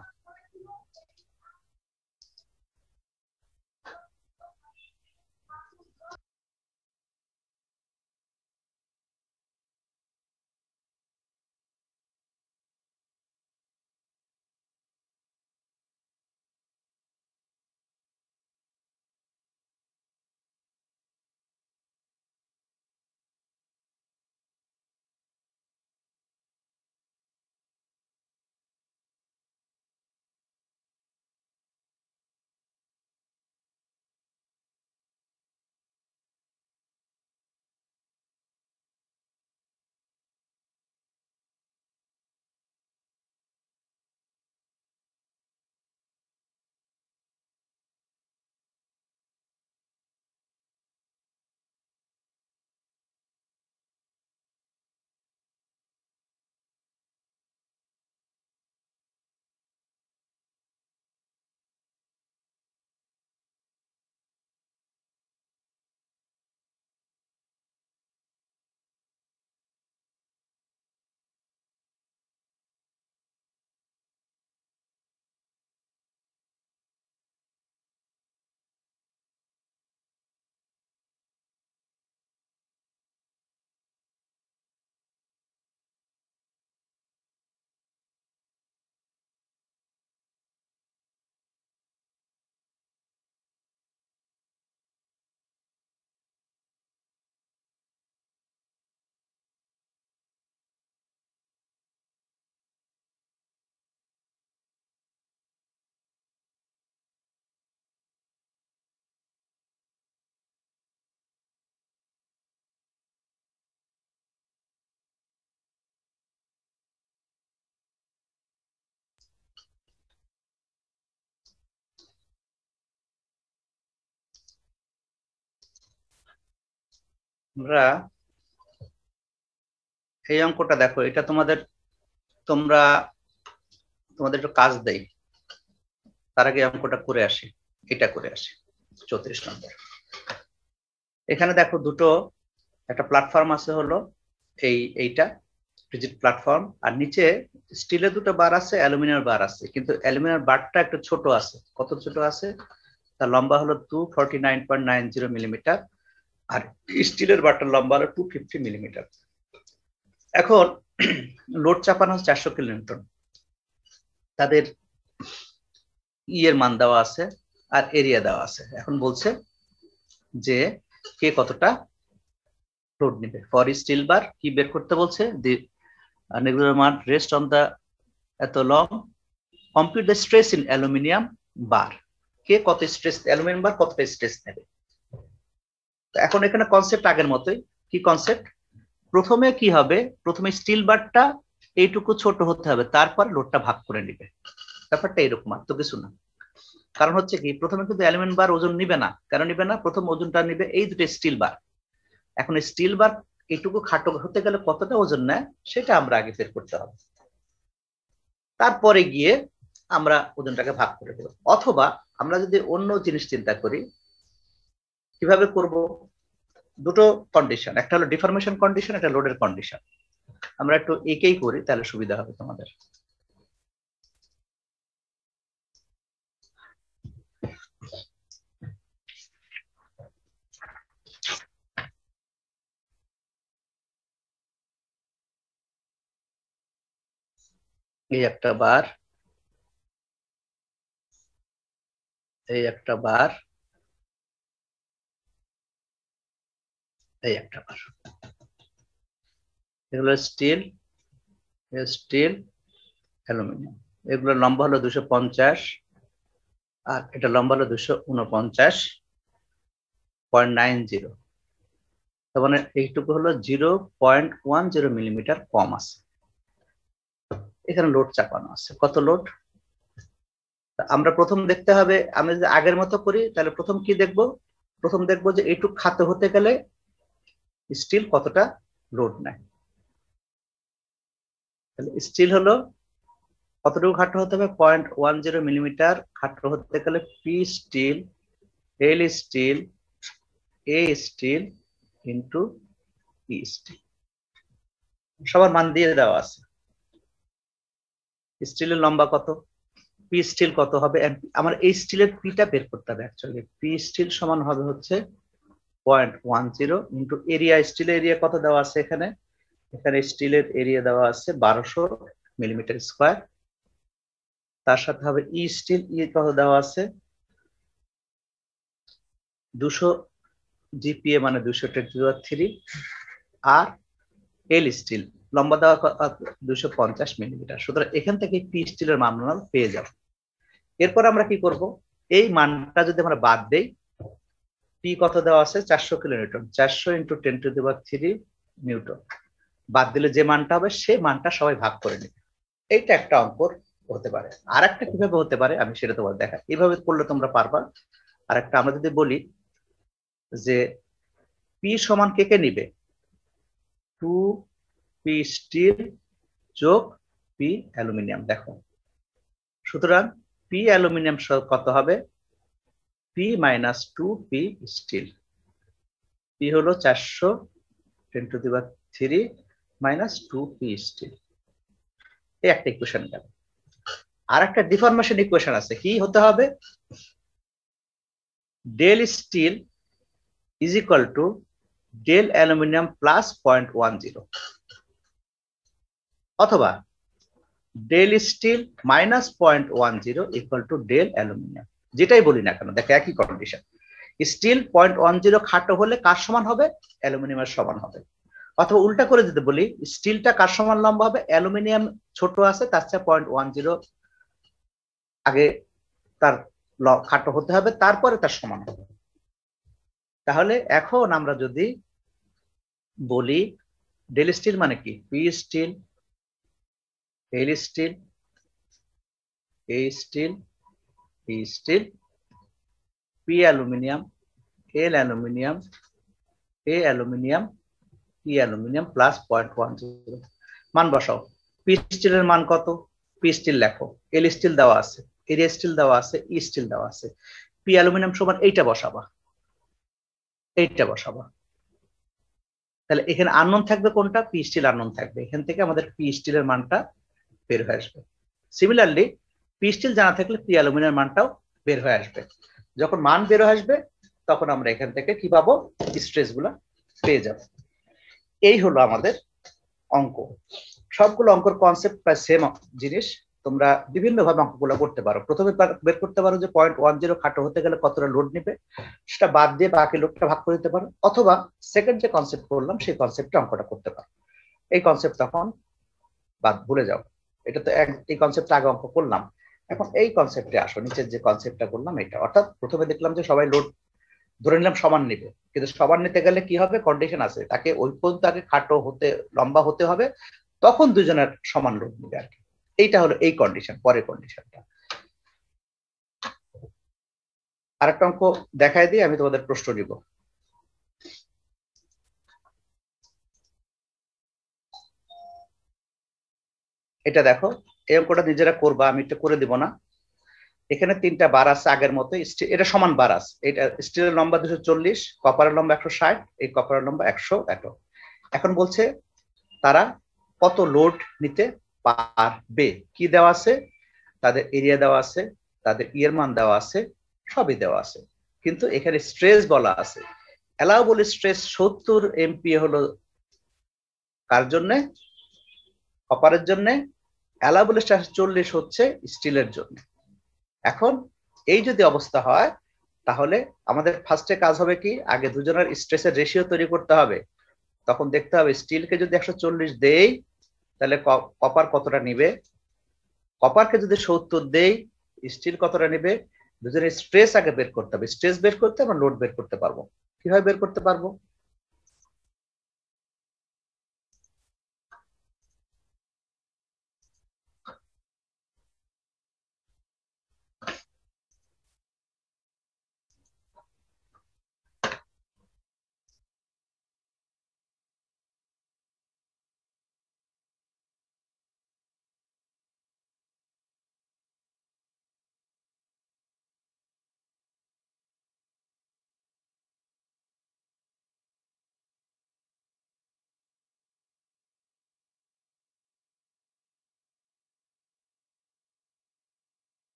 আমরা এই অঙ্কটা দেখো, এটা তোমাদের একটু কাজ দেই, তার আগে অঙ্কটা করে আসি, এটা করে আসি। 34 নম্বর। এখানে দেখো দুটো, একটা প্ল্যাটফর্ম আছে হলো এইটা রিজিড প্ল্যাটফর্ম, আর নিচে স্টিলের দুটো বার আছে, অ্যালুমিনিয়াম বার আছে, কিন্তু অ্যালুমিনিয়াম বারটা একটু ছোট আছে। কত ছোট আছে? তার লম্বা হলো 249.90 মিলিমিটার, আর স্টিলের বারটার লম্বা হলো 250 মিলিমিটার। এখন লোড চাপানো 400 কিলোনিউটন, তাদের এর মান দেওয়া আছে আর এরিয়া দেওয়া আছে। এখন বলছে যে কে কতটা লোড নেবে। ফর স্টিল বার কি বের করতে বলছে, দি নেগেটিভ মান রেস্ট অন দা এত long, compute the stress in aluminium bar, কে কত স্ট্রেস, অ্যালুমিনিয়াম বার কতটা স্ট্রেস নেবে। এখন এখানে কনসেপ্ট আগের মতোই। কি কনসেপ্ট, প্রথমে কি হবে, প্রথমে স্টিল বারটা এইটুকু ছোট হতে হবে, তারপর লোডটা ভাগ করে নিবে। ব্যাপারটা এরকম, আর তো কিছু না। কারণ হচ্ছে কি, প্রথমে কিন্তু অ্যালুমিনিয়াম বার ওজন নিবে না। কেন নিবে না, প্রথম ওজনটা নিবে এই দুটো স্টিল বার। এখন স্টিল বার এইটুকু খাটো হতে গেলে কতটা ওজন নেয় সেটা আমরা আগে বের করতে হবে, তারপরে গিয়ে আমরা ওজনটাকে ভাগ করে দেব। অথবা আমরা যদি অন্য জিনিস চিন্তা করি, কিভাবে করব, দুটো কন্ডিশন, একটা হলো ডিফরমেশন কন্ডিশন, একটা লোডের কন্ডিশন। আমরা একটু একেই করি, তাহলে সুবিধা হবে তোমাদের। এই একটা বার, এই একটা বার, এই একটা বার, এগুলো স্টিল, স্টিল, অ্যালুমিনিয়াম। এগুলোর লম্বা হলো 250 আর এটা লম্বা হলো 249.90। তার মানে এইটুকু হলো 0.10 মিলিমিটার কম আছে। এখানে লোড চাপানো আছে, কত লোড। আমরা প্রথম দেখতে হবে, আমরা যদি আগের মতো করি তাহলে প্রথম কি দেখব, প্রথম দেখব যে এইটুকু খাতে হতে গেলে স্টিল কতটা লোড নেয়। তাহলে স্টিল হলো কতটুকু খাটো হতে হবে, 0.10 মিলিমিটার খাটো হতে গেলে P steel, L steel, A steel into P still, সবার মান দিয়ে দেওয়া আছে। স্টিলের লম্বা কত, পি স্টিল কত হবে, আমার এই স্টিলের পিটা বের করতে হবে। অ্যাকচুয়ালি পি স্টিল সমান হবে হচ্ছে 0.10 ইন্টু এরিয়া, স্টিলের এরিয়া কত দেওয়া আছে এখানে, এখানে স্টিলের এরিয়া দেওয়া আছে 1200 মিলিমিটার স্কোয়ার। তার সাথে হবে ই স্টিল, ই কত দেওয়া আছে 200 জিপিএ মানে 210 আর এল স্টিল লম্বা দেওয়া 250 মিলিমিটার। সুতরাং এখান থেকে পি স্টিলের মান আমরা পেয়ে যাব। এরপর আমরা কি করব, এই মানটা যদি আমরা বাদ দেই, পি কত দেওয়া আছে 400 কিলোনিউটন, 400 ইন্টু 10³ নিউটন, বাদ দিলে যে মানটা হবে সেই মানটা সবাই ভাগ করে নেবে। এইটা একটা অঙ্ক হতে পারে। আর একটা কিভাবে হতে পারে আমি সেটা তোমার দেখা, এইভাবে করলে তোমরা পারবা। আর একটা আমরা যদি বলি যে পি সমান কে কে নিবে, 2 পি স্টিল যোগ পি অ্যালুমিনিয়াম। দেখো, সুতরাং পি অ্যালুমিনিয়াম কত হবে, P minus 2 P steel, P হলো 400 10³ মাইনাস 2 পি স্টিল। এই একটা ইকুয়েশন গেল। আর একটা ডিফরমেশন ইকুয়েশন আছে, কি হতে হবে, del steel is equal to del aluminium plus 0.10, অথবা del steel minus 0.10 equal to del aluminium. যেটাই বলি না কেন, দেখো একই কন্ডিশন। স্টিল 0.10 খাটো হলে কার সমান হবে, অ্যালুমিনিয়ামের সমান হবে। অথবা উল্টা করে যদি বলি, স্টিলটা কার সমান লম্বা হবে, অ্যালুমিনিয়াম ছোট আছে তার চেয়ে 0.10 আগে তার খাটো হতে হবে, তারপরে তার সমান হবে। তাহলে এখন আমরা যদি বলি ডেল স্টিল মানে কি, P steel, L steel, A steel, P steel, P aluminium, L aluminium, A aluminium, P aluminium plus 0.10। মান বসাও। পি স্টিলের মান কত, পি স্টিল লেখো, এল স্টিল দেওয়া আছে, এরিয়া স্টিল দেওয়া আছে, ই স্টিল দেওয়া আছে, পি অ্যালুমিনিয়াম সমান এইটা বসাবা, এইটা বসাবা। তাহলে এখানে আননোন থাকবে কোনটা, পি স্টিল আননোন থাকবে, এখান থেকে আমাদের পি স্টিলের মানটা বের হয়ে আসবে। সিমিলারলি পি স্টিল জানা থাকলে পি অ্যালুমিনিয়াম মানটাও বের হয়ে আসবে। যখন মান বের হয়ে আসবে তখন আমরা এখান থেকে কি পাবো, স্ট্রেস গুলা পেয়ে যাব। এই হলো আমাদের অঙ্ক, সবগুলো অঙ্কের কনসেপ্ট প্রায় সেম জিনিস। তোমরা বিভিন্ন ভাবে অঙ্কগুলো করতে পারো। প্রথমে বের করতে পারো যে 0.10 খাটো হতে গেলে কতটা লোড নেবে, সেটা বাদ দিয়ে বাকি লোডটা ভাগ করে দিতে পারো, অথবা সেকেন্ড যে কনসেপ্ট করলাম সেই কনসেপ্টে অঙ্কটা করতে পারো। এই কনসেপ্ট তখন বাদ ভুলে যাও, এটা তো এই কনসেপ্টটা আগে অঙ্ক করলাম। এখন এই কনসেপ্টে আসো, নিচের যে কনসেপ্টটা করলাম এটা, অর্থাৎ প্রথমে দেখলাম যে সবাই লোড ধরে নিলাম সমান নিবে, কিন্তু সমান নিতে গেলে কি হবে, কন্ডিশন আছে, তাকে ওই পর্যন্ত আগে খাটো হতে লম্বা হতে হবে, তখন দুজনের সমান লোড নিবে আর কি। এইটা হলো এই কন্ডিশন, পরের কন্ডিশনটা। আরেকটা অঙ্ক দেখাই দিয়ে আমি তোমাদের প্রশ্ন দিব। এটা দেখো, এই অঙ্কটা নিজেরা করবা, আমি এটা করে দিব না। এখানে 3টা বার আছে আগের মতো, এটা সমান বার আছে। এটা স্টিলের লম্বা 240, কপারের লম্বা 160, এই কপারের লম্বা 100 এত। এখন বলছে তারা কত লোড নিতে পারবে, কি দেওয়া আছে, তাদের এরিয়া দেওয়া আছে, তাদের ইয়ের মান দেওয়া আছে, সবই দেওয়া আছে, কিন্তু এখানে স্ট্রেস বলা আছে। অ্যালাউবল স্ট্রেস 70 MPa হলো কার জন্য, কপারের জন্য, অ্যালাউবল স্ট্রেস 40 হচ্ছে স্টিলের জন্য। এখন এই যদি অবস্থা হয়, তাহলে আমাদের ফার্স্টে কাজ হবে কি, আগে দুজনের স্ট্রেসের রেশিও তৈরি করতে হবে। তখন দেখতে হবে স্টিলকে যদি 140 দেই তাহলে কপার কতটা নিবে, কপারকে যদি 70 দেই স্টিল কতটা নিবে। দুজনের স্ট্রেস আগে বের করতে হবে, স্ট্রেস বের করতে আমরা লোড বের করতে পারবো। কিভাবে বের করতে পারবো,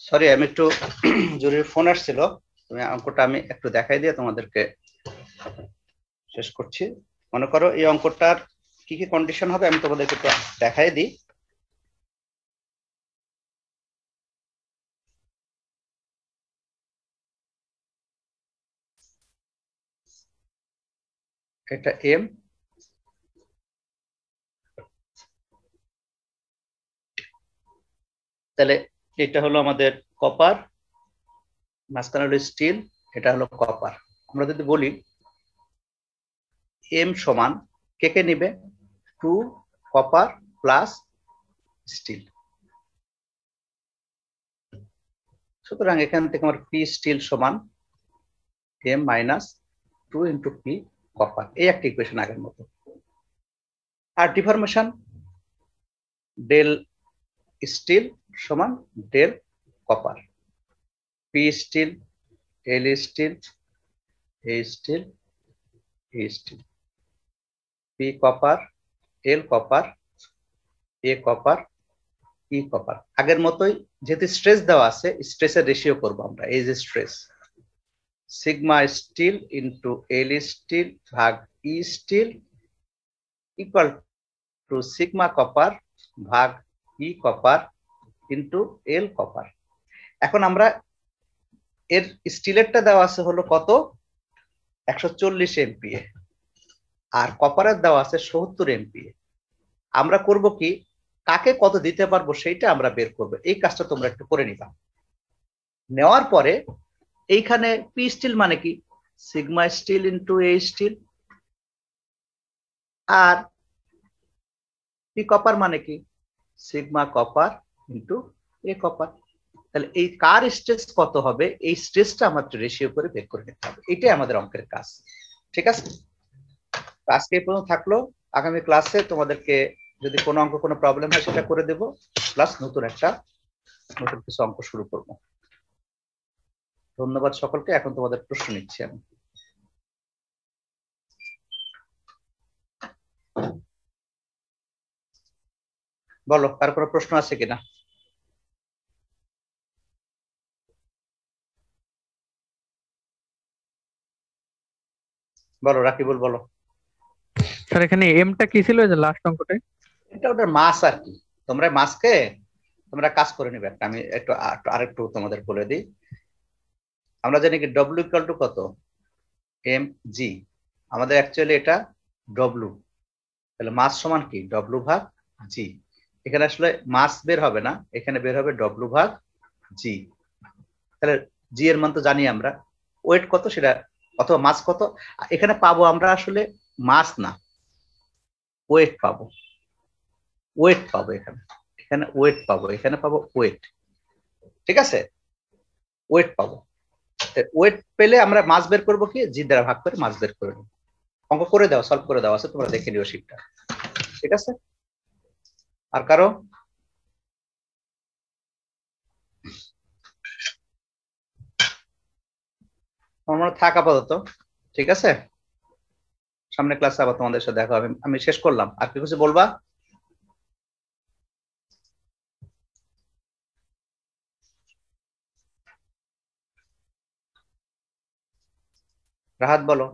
সরি আমি একটু জরুরি ফোন আসছিল, তুমি অঙ্কটা আমি একটু দেখাই দিয়ে তোমাদেরকে শেষ করছি। মনে করো এই অঙ্কটার কি কি কন্ডিশন হবে আমি তোমাদেরকে একটু দেখাই দিই। এটা এম, তাহলে এটা হলো আমাদের কপার, মাঝখানে হলো স্টিল, এটা হলো কপার। আমরা যদি বলি এম সমান কে কে নিবে, 2 কপার প্লাস স্টিল, সুতরাং এখান থেকে আমার পি স্টিল সমান M minus 2 into P copper, এই একটা ইকুয়েশন আগের মতো। আর ডিফরমেশন ডেল স্টিল সমান del copper, P steel, L steel, A steel, A steel, P copper, L copper, A copper, E copper. আগের মতোই যেহেতু স্ট্রেস দেওয়া আছে, স্ট্রেসের রেশিও করবো আমরা, এই যে stress, sigma steel into L steel ভাগ E steel equal to sigma copper ভাগ E copper into L copper. এখন আমরা এর স্টিলেরটা দেওয়া আছে হলো কত 140 MPa আর কপারের দেওয়া আছে 70 MPa। আমরা করব কি কাকে কত দিতে পারবো সেইটা আমরা বের করব। এই কাজটা তোমরা একটু করে নিবা। নেওয়ার পরে এইখানে পি স্টিল মানে কি সিগমা স্টিল ইন্টু এ স্টিল আর পি কপার মানে কি সিগমা কপার ইন্টু এ কপার। তাহলে এই কার স্ট্রেস কত হবে এই স্ট্রেসটা আমাদের রেশিও করে বের করে নিতে হবে। এটাই আমাদের অঙ্কের কাজ। ঠিক আছে, আজকে এই পর্যন্ত থাকলো। আগামী ক্লাসে তোমাদেরকে যদি কোনো অঙ্ক কোনো প্রবলেম হয় সেটা করে দেব, প্লাস নতুন কিছু অঙ্ক শুরু করব। ধন্যবাদ সকলকে। এখন তোমাদের প্রশ্ন নিচ্ছি আমি। বলো কার কোনো প্রশ্ন আছে কিনা? বলো রাকিবুল বলো। স্যার এখানে এমটা কি ছিল যে লাস্ট অঙ্কটায়? এটা ওটার মাস আর কি। তোমরা মাসকে তোমরা কাজ করে নিবে। আমি একটু আরেকটু তোমাদের বলে দিই। আমরা জানি কি ডব্লিউ ইকুয়াল টু কত এম জি। আমাদের অ্যাকচুয়ালি এটা ডব্লিউ, তাহলে মাস সমান কি ডব্লিউ ভাগ জি। এখানে আসলে মাস বের হবে না, এখানে বের হবে ডব্লিউ ভাগ জি। তাহলে জি এর মান তো জানি আমরা, ওয়েট কত সেটা অথবা মাস কত এখানে পাবো আমরা আসলে মাস না ওয়েট পাবো। ওয়েট পাবো এখানে ওয়েট পাবো, এখানে পাবো ওয়েট। ঠিক আছে, ওয়েট পাবো। ওয়েট পেলে আমরা মাস বের করবো কি জি দ্বারা ভাগ করে মাস বের করে নেব। অঙ্ক করে দাও, সলভ করে দেওয়া আছে, তোমরা দেখে নিও শিটটা। ঠিক আছে, আর কারো? আমার থাক আপাতত। ঠিক আছে, সামনে ক্লাসে আবার তোমাদের সাথে দেখা হবে। আমি শেষ করলাম, আর কি কিছু বলবা? রাহাত বলো।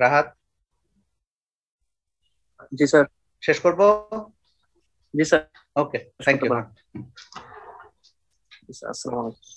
রাহাত? জি স্যার। শেষ করবো? জি স্যার। Okay, thank you. আসসালামু আলাইকুম।